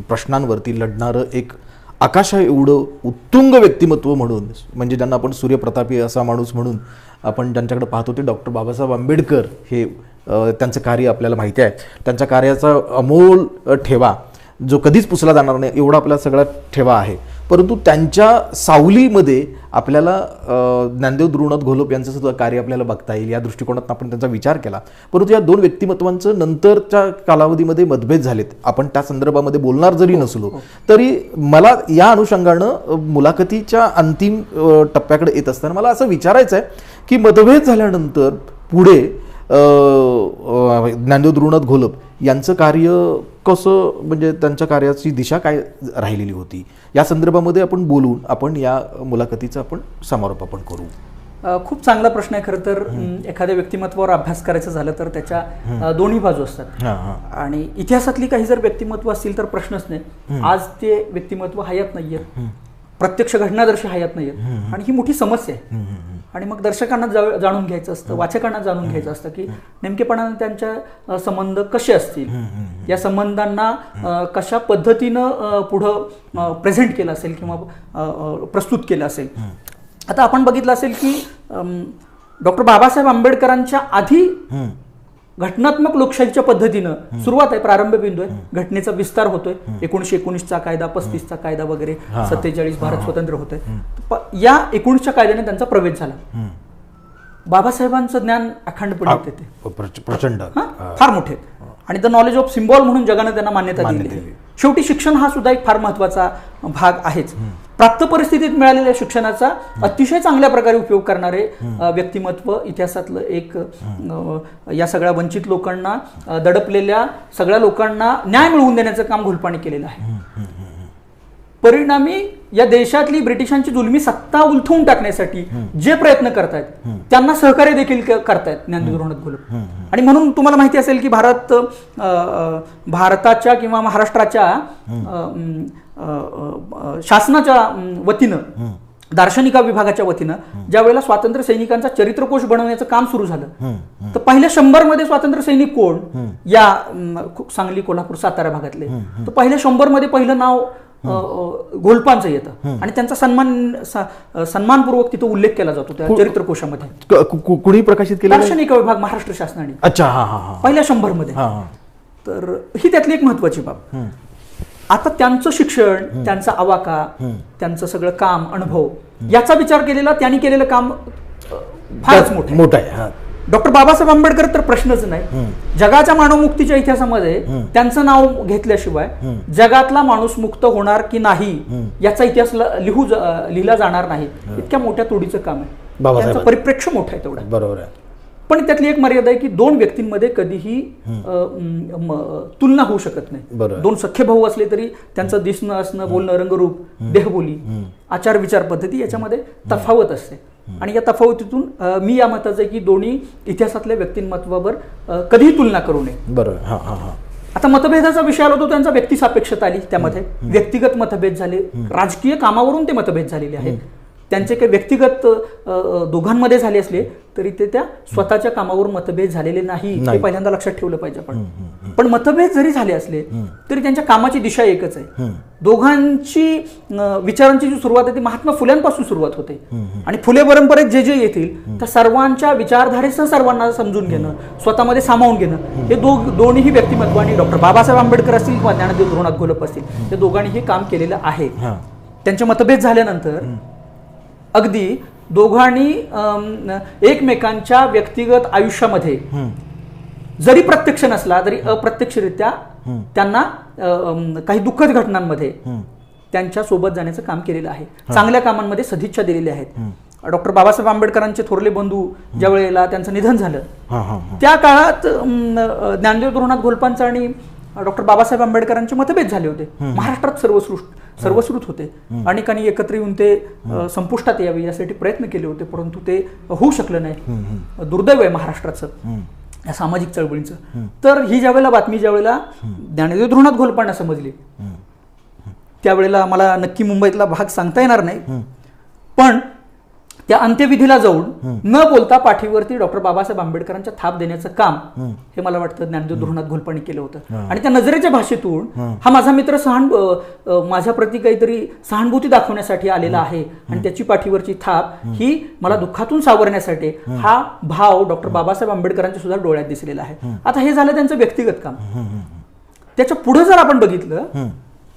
प्रश्नांवरती लढणारं एक आकाशा एवढं उत्तुंग व्यक्तिमत्व म्हणून, म्हणजे ज्यांना आपण सूर्यप्रतापी असा माणूस म्हणून आपण ज्यांच्याकडे पाहतो ते डॉक्टर बाबासाहेब आंबेडकर. हे त्यांचं कार्य आपल्याला माहिती आहे. त्यांच्या कार्याचा अमोल ठेवा जो कधीच पुसला जाणार नाही एवढा आपला सगळा ठेवा आहे. परंतु त्यांच्या सावलीमध्ये आपल्याला ज्ञानदेव ध्रुवनाथ घोलप यांचं सुद्धा कार्य आपल्याला बघता येईल. या दृष्टिकोनातून आपण त्यांचा विचार केला. परंतु या दोन व्यक्तिमत्वांचं नंतरच्या कालावधीमध्ये मतभेद झालेत. आपण त्या संदर्भामध्ये बोलणार जरी नसलो तरी मला या अनुषंगानं मुलाखतीच्या अंतिम टप्प्याकडे येत असताना मला असं विचारायचं आहे की मतभेद झाल्यानंतर पुढे ज्ञानदेव ध्रुवनाथ घोलप यांचं कार्य कसं, म्हणजे त्यांच्या कार्याची दिशा काय राहिलेली होती, या संदर्भामध्ये आपण बोलून आपण या मुलाखतीचा आपण समारोप आपण करू. खूप चांगला प्रश्न आहे. खरं तर एखाद्या व्यक्तिमत्वावर अभ्यास करायचं झालं तर त्याच्या दोन्ही बाजू असतात. आणि इतिहासातली काही जर व्यक्तिमत्व असतील तर प्रश्नच नाही. आज ते व्यक्तिमत्व हयात नाहीयेत, प्रत्यक्ष घटनादर्शी हयात नाहीयेत आणि ही मोठी समस्या आहे. आणि मग दर्शकांना जाणून घ्यायचं असतं, वाचकांना जाणून घ्यायचं असतं की नेमकेपणाने त्यांच्या संबंध कसे असतील, या संबंधांना कशा पद्धतीनं पुढं प्रेझेंट केलं असेल किंवा प्रस्तुत केलं असेल. आता आपण बघितलं असेल की डॉक्टर बाबासाहेब आंबेडकरांच्या आधी घटनात्मक लोकशाहीच्या पद्धतीनं सुरुवात आहे, प्रारंभ बिंदू आहे. घटनेचा विस्तार होतोय. 1919चा कायदा, 35चा कायदा वगैरे, 47 भारत स्वतंत्र होतोय. या 19च्या कायद्याने त्यांचा प्रवेश झाला. बाबासाहेबांचं ज्ञान अखंडपणे येते, प्रचंड फार मोठे आणि द नॉलेज ऑफ सिम्बॉल म्हणून जगाने त्यांना मान्यता दिली आहे. शेवटी शिक्षण हा सुद्धा एक फार महत्वाचा भाग आहेच. प्राप्त परिस्थितीत मिळालेल्या शिक्षणाचा अतिशय चांगल्या प्रकारे उपयोग करणारे व्यक्तिमत्व इतिहासातलं एक, या सगळ्या वंचित लोकांना, दडपलेल्या सगळ्या लोकांना न्याय मिळवून देण्याचं काम घोलपाने केलेलं आहे. परिणामी या देशातली ब्रिटिशांची जुलमी सत्ता उलथवून टाकण्यासाठी जे प्रयत्न करतायत त्यांना सहकार्य देखील करतायत ज्ञानदेव ध्रुवनाथ घोलप. आणि म्हणून तुम्हाला माहिती असेल की भारताच्या किंवा महाराष्ट्राच्या शासनाच्या वतीनं, दार्शनिका विभागाच्या वतीनं ज्या वेळेला स्वातंत्र्य सैनिकांचा चरित्रकोश बनवण्याचं काम सुरू झालं तर पहिल्या 100 मध्ये स्वातंत्र्य सैनिक कोण, या सांगली, कोल्हापूर, सातारा भागातले, तर पहिल्या 100 मध्ये पहिलं नाव घोलपांचं येतं आणि त्यांचा सन्मानपूर्वक तिथं उल्लेख केला जातो त्या चरित्रकोशामध्ये. कुणी प्रकाशित केलं? दार्शनिक विभाग, महाराष्ट्र शासनाने. अच्छा, पहिल्या 100 मध्ये. तर ही त्यातली एक महत्वाची बाब. आता त्यांचं शिक्षण, त्यांचा आवाका, त्यांचं सगळं काम, अनुभव याचा विचार केलेला, त्यांनी केलेलं काम फारच मोठं आहे. डॉक्टर बाबासाहेब आंबेडकर तर प्रश्नच नाही. जगाच्या मानवमुक्तीच्या इतिहासामध्ये त्यांचं नाव घेतल्याशिवाय जगातला माणूस मुक्त होणार की नाही याचा इतिहास लिहिला जाणार नाही. इतक्या मोठ्या तोडीचं काम आहे. त्यांचं परिप्रेक्ष्य मोठं आहे तेवढं. बरोबर आहे. पण त्यातली एक मर्यादा आहे की दोन व्यक्तींमध्ये कधीही तुलना होऊ शकत नाही. दोन सख्खे भाऊ असले तरी त्यांचं दिसणं, असणं, बोलणं, रंगरूप, देहबोली, आचार विचार पद्धती याच्यामध्ये तफावत असते. आणि या तफावतीतून मी या मताचं आहे की दोन्ही इतिहासातल्या व्यक्तिमत्वावर कधीही तुलना करू नये. बरोबर. आता मतभेदाचा विषय आला तो त्यांचा व्यक्तिसापेक्षता आली. त्यामध्ये व्यक्तिगत मतभेद झाले, राजकीय कामावरून ते मतभेद झालेले आहेत. त्यांचे काही व्यक्तिगत दोघांमध्ये झाले असले तरी ते त्या स्वतःच्या कामावर मतभेद झालेले नाही, हे पहिल्यांदा लक्षात ठेवलं पाहिजे आपण. पण मतभेद जरी झाले असले तरी त्यांच्या कामाची दिशा एकच आहे. दोघांची विचारांची जी सुरुवात आहे ती महात्मा फुल्यांपासून सुरुवात होते आणि फुले परंपरेत जे जे येतील त्या सर्वांच्या विचारधारेसह सर्वांना समजून घेणं, स्वतःमध्ये सामावून घेणं, हे दोन्हीही व्यक्तिमत्वांनी, डॉक्टर बाबासाहेब आंबेडकर असतील किंवा ज्ञानदेव ध्रुवनाथ घोलप असतील, या दोघांनीही काम केलेलं आहे. त्यांचे मतभेद झाल्यानंतर अगदी दोघांनी एकमेकांच्या व्यक्तिगत आयुष्यामध्ये जरी प्रत्यक्ष नसला तरी अप्रत्यक्षरित्या त्यांना काही दुःखद घटनांमध्ये त्यांच्या सोबत जाण्याचं काम केलेलं आहे. चांगल्या कामांमध्ये सदिच्छा दिलेल्या आहेत. डॉक्टर बाबासाहेब आंबेडकरांचे थोरले बंधू ज्या वेळेला त्यांचं निधन झालं त्या काळात ज्ञानदेव धोरणात घोलपांचं आणि डॉक्टर बाबासाहेब आंबेडकरांचे मतभेद झाले होते. महाराष्ट्रात सर्वश्रुत होते. अनेकांनी एकत्र येऊन ते संपुष्टात यावे यासाठी प्रयत्न केले होते, परंतु ते होऊ शकलं नाही. दुर्दैव आहे महाराष्ट्राचं या सामाजिक चळवळींचं. तर ही ज्या वेळेला बातमी ज्या वेळेला ज्ञानदेव धोरणात घोलपांना समजली त्यावेळेला मला नक्की मुंबईतला भाग सांगता येणार नाही, पण त्या अंत्यविधीला जाऊन न बोलता पाठीवरती डॉक्टर बाबासाहेब आंबेडकरांच्या थाप देण्याचं काम हे मला वाटतं ज्ञानदेव धोरणात घोलपांनी केलं होतं. आणि त्या नजरेच्या भाषेतून हा माझा मित्र माझ्या प्रती काहीतरी सहानुभूती दाखवण्यासाठी आलेला आहे आणि त्याची पाठीवरची थाप ही मला दुःखातून सावरण्यासाठी हा भाव डॉक्टर बाबासाहेब आंबेडकरांच्या सुद्धा डोळ्यात दिसलेला आहे. आता हे झालं त्यांचं व्यक्तिगत काम. त्याच्या पुढे जर आपण बघितलं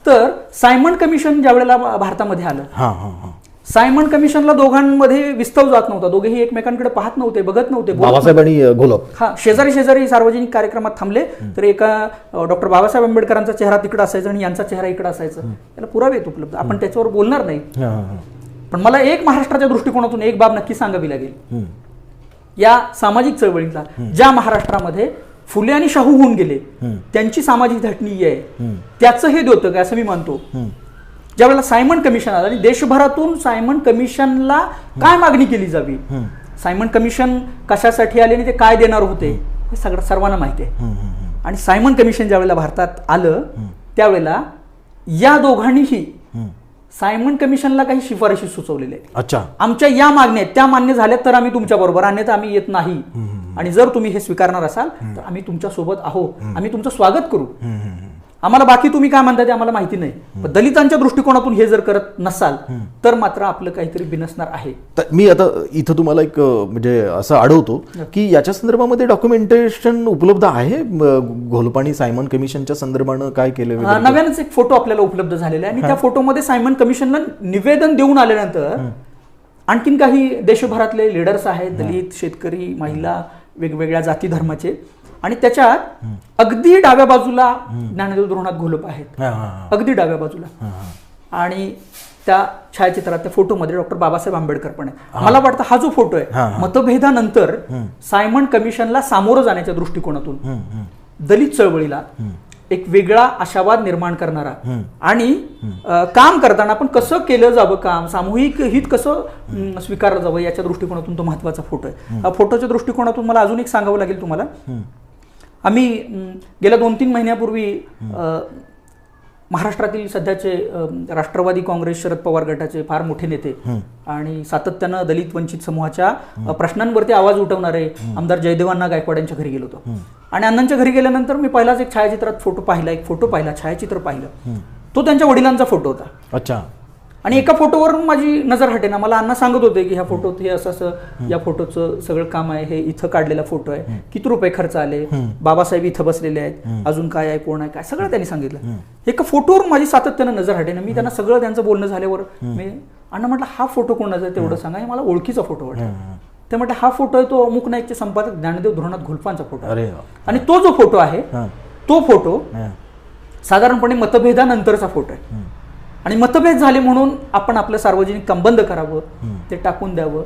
तर सायमन कमिशन ज्या वेळेला भारतामध्ये आलं, सायमन कमिशनला दोघांमध्ये विस्तव जात नव्हता. दोघेही एकमेकांकडे पाहत नव्हते, बघत नव्हते. बाबासाहेब आणि घोलप शेजारी शेजारी सार्वजनिक कार्यक्रमात थांबले तर एका डॉक्टर बाबासाहेब आंबेडकरांचा चेहरा तिकडे असायचा आणि यांचा चेहरा इकडे असायचा. त्याला पुरावे आहेत उपलब्ध, आपण त्याच्यावर बोलणार नाही. पण मला एक महाराष्ट्राच्या दृष्टिकोनातून एक बाब नक्की सांगावी लागेल. या सामाजिक चळवळीतला ज्या महाराष्ट्रामध्ये फुले आणि शाहू होऊन गेले त्यांची सामाजिक धाटणी आहे त्याचं हे द्योतक असं मी मानतो. ज्यावेळेला सायमन कमिशन आलं आणि देशभरातून सायमन कमिशनला काय मागणी केली जावी, सायमन कमिशन कशासाठी आले आणि ते काय देणार होते हे सगळं सर्वांना माहिती आहे. आणि सायमन कमिशन ज्यावेळेला भारतात आलं त्यावेळेला या दोघांनीही सायमन कमिशनला काही शिफारशी सुचवलेल्या आहेत. अच्छा, आमच्या या मागण्या आहेत त्या मान्य झाल्यात तर आम्ही तुमच्या बरोबर, अन्यथा आम्ही येत नाही. आणि जर तुम्ही हे स्वीकारणार असाल तर आम्ही तुमच्या सोबत आहोत, आम्ही तुमचं स्वागत करू. आम्हाला बाकी तुम्ही काय म्हणता ते आम्हाला माहिती नाही, पण दलितांच्या दृष्टिकोनातून हे जर करत नसाल तर मात्र आपलं काहीतरी बिनसणार आहे. तर मी आता इथं तुम्हाला एक म्हणजे असं आढळतो की याच्या संदर्भामध्ये डॉक्युमेंटेशन उपलब्ध आहे. घोलपाणी सायमन कमिशनच्या संदर्भानं काय केलं, नव्यानंच एक फोटो आपल्याला उपलब्ध झालेला आहे आणि त्या फोटोमध्ये सायमन कमिशनला निवेदन देऊन आल्यानंतर आणखीन काही देशभरातले लीडर्स आहेत, दलित, शेतकरी, महिला, वेगवेगळ्या जाती धर्माचे, आणि त्याच्यात अगदी डाव्या बाजूला ज्ञानदेव धोरणात घोलप आहेत, अगदी डाव्या बाजूला. आणि त्या छायाचित्रात त्या फोटोमध्ये डॉक्टर बाबासाहेब आंबेडकर पण आहे. मला वाटतं हा जो फोटो आहे मतभेदानंतर सायमन कमिशनला सामोरं जाण्याच्या दृष्टिकोनातून दलित चळवळीला एक वेगळा आशावाद निर्माण करणारा आणि काम करताना आपण कसं केलं जावं, काम सामूहिक हित कसं स्वीकारलं जावं याच्या दृष्टिकोनातून तो महत्वाचा फोटो आहे. फोटोच्या दृष्टिकोनातून मला अजून एक सांगावं लागेल तुम्हाला. आम्ही गेल्या 2-3 महिन्यापूर्वी महाराष्ट्रातील सध्याचे राष्ट्रवादी काँग्रेस शरद पवार गटाचे फार मोठे नेते आणि सातत्यानं दलित वंचित समूहाच्या प्रश्नांवरती आवाज उठवणारे आमदार जयदेवांना गायकवाड यांच्या घरी गेलो होतो. आणि अण्णांच्या घरी गेल्यानंतर मी पहिलाच एक छायाचित्रात फोटो पाहिला, छायाचित्र पाहिलं. तो त्यांच्या वडिलांचा फोटो होता. अच्छा. आणि एका फोटोवरून माझी नजर हटेना. मला अण्णा सांगत होते की ह्या फोटोत हे असं या फोटोचं सगळं काम आहे, हे इथं काढलेला फोटो आहे, किती रुपये खर्च आले, बाबासाहेब इथं बसलेले आहेत, अजून काय आहे, कोण आहे, काय सगळं त्यांनी सांगितलं. एका फोटोवर माझी सातत्यानं नजर हटेना. मी त्यांना सगळं त्यांचं बोलणं झाल्यावर मी अण्णा म्हटलं हा फोटो कोणाचा आहे तेवढं सांगा, मला ओळखीचा फोटो वाटला. ते म्हटलं हा फोटो आहे तो अमुक नाईकचे संपादक ज्ञानदेव धोरणात घोलपांचा फोटो. आणि तो जो फोटो आहे तो फोटो साधारणपणे मतभेदानंतरचा फोटो आहे. आणि मतभेद झाले म्हणून आपण आपलं सार्वजनिक काम बंद करावं, ते टाकून द्यावं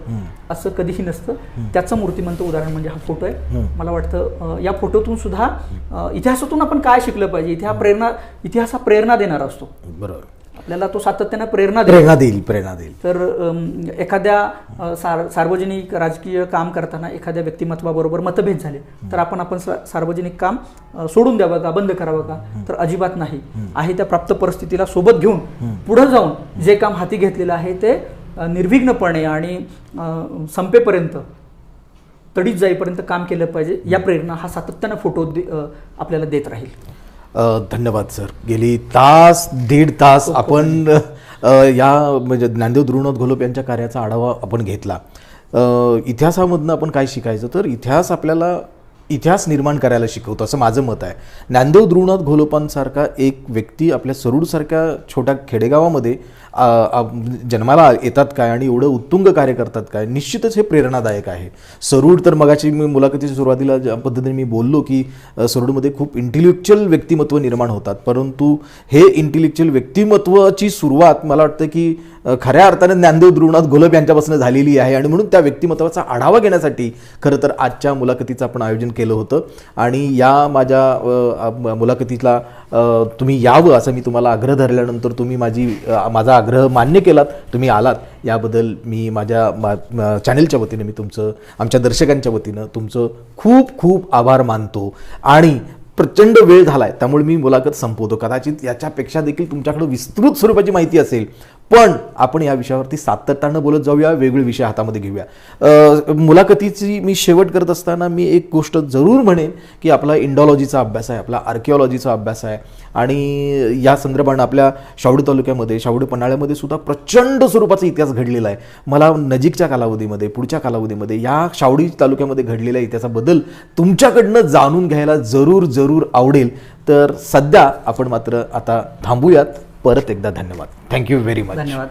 असं कधीही नसतं. त्याचं मूर्तिमंत उदाहरण म्हणजे हा फोटो आहे. मला वाटतं या फोटोतून सुद्धा इतिहासातून आपण काय शिकलं पाहिजे, इतिहास हा प्रेरणा देणारा असतो. बरोबर, आपल्याला तो सातत्यानं प्रेरणा देईल. तर एखाद्या सार्वजनिक राजकीय काम करताना एखाद्या व्यक्तिमत्वाबरोबर मतभेद झाले तर आपण सार्वजनिक काम सोडून द्यावं का, बंद करावं का, तर अजिबात नाही. आहे त्या प्राप्त परिस्थितीला सोबत घेऊन पुढे जाऊन जे काम हाती घेतलेलं आहे ते निर्विघ्नपणे आणि संपेपर्यंत, तडीत जाईपर्यंत काम केलं पाहिजे. या प्रेरणा हा सातत्यानं फोटो आपल्याला देत राहील. धन्यवाद सर. गेली दीड तास आपण या म्हणजे ज्ञानदेव धोरणात घोलप यांच्या कार्याचा आढावा आपण घेतला. इतिहासामधनं आपण काय शिकायचं, तर इतिहास आपल्याला इतिहास निर्माण करायला शिकवतो असं माझं मत आहे. ज्ञानदेव धोरणात घोलपांसारखा एक व्यक्ती आपल्या सरूडसारख्या छोट्या खेडेगावामध्ये जन्माला येतात काय आणि एवढं उत्तुंग कार्य करतात काय, निश्चितच हे प्रेरणादायक आहे. सरूड तर मगाची मी मुलाखतीच्या सुरुवातीला ज्या पद्धतीने मी बोललो की सरूडमध्ये खूप इंटेलेक्च्युअल व्यक्तिमत्व निर्माण होतात, परंतु हे इंटेलेक्च्युअल व्यक्तिमत्वाची सुरुवात मला वाटतं की खऱ्या अर्थाने ज्ञानदेव ध्रुवनाथ घोलप यांच्यापासून झालेली आहे. आणि म्हणून त्या व्यक्तिमत्वाचा आढावा घेण्यासाठी खरं तर आजच्या मुलाखतीचं आपण आयोजन केलं होतं. आणि या माझ्या मुलाखतीला तुम्ही यावं असं मी तुम्हाला आग्रह धरल्यानंतर तुम्ही माझा आग्रह मान्य केलात, तुम्ही आलात, याबद्दल मी माझ्या चॅनलच्या वतीनं मी तुमचं, आमच्या दर्शकांच्या वतीनं तुमचं खूप खूप आभार मानतो. आणि प्रचंड वेळ झालाय त्यामुळे मी मुलाखत संपवतो. कदाचित याच्यापेक्षा देखील तुमच्याकडे विस्तृत स्वरूपाची माहिती असेल, पण आपण या विषयावरती सातत्यानं बोलत जाऊया, वेगळे विषय हातामध्ये घेऊया. मुलाखतीची मी शेवट करत असताना मी एक गोष्ट जरूर म्हणेन की आपला इंडॉलॉजीचा अभ्यास आहे, आपला आर्किओलॉजीचा अभ्यास आहे, आणि या संदर्भानं आपल्या शाहूड तालुक्यामध्ये, शाहूड पन्हाळ्यामध्ये सुद्धा प्रचंड स्वरूपाचा इतिहास घडलेला आहे. मला नजीकच्या कालावधीमध्ये, पुढच्या कालावधीमध्ये या शाहूडी तालुक्यामध्ये घडलेल्या इतिहासाबद्दल तुमच्याकडनं जाणून घ्यायला जरूर आवडेल. तर सध्या आपण मात्र आता थांबूयात. परत एकदा धन्यवाद. Thank you very much. धन्यवाद.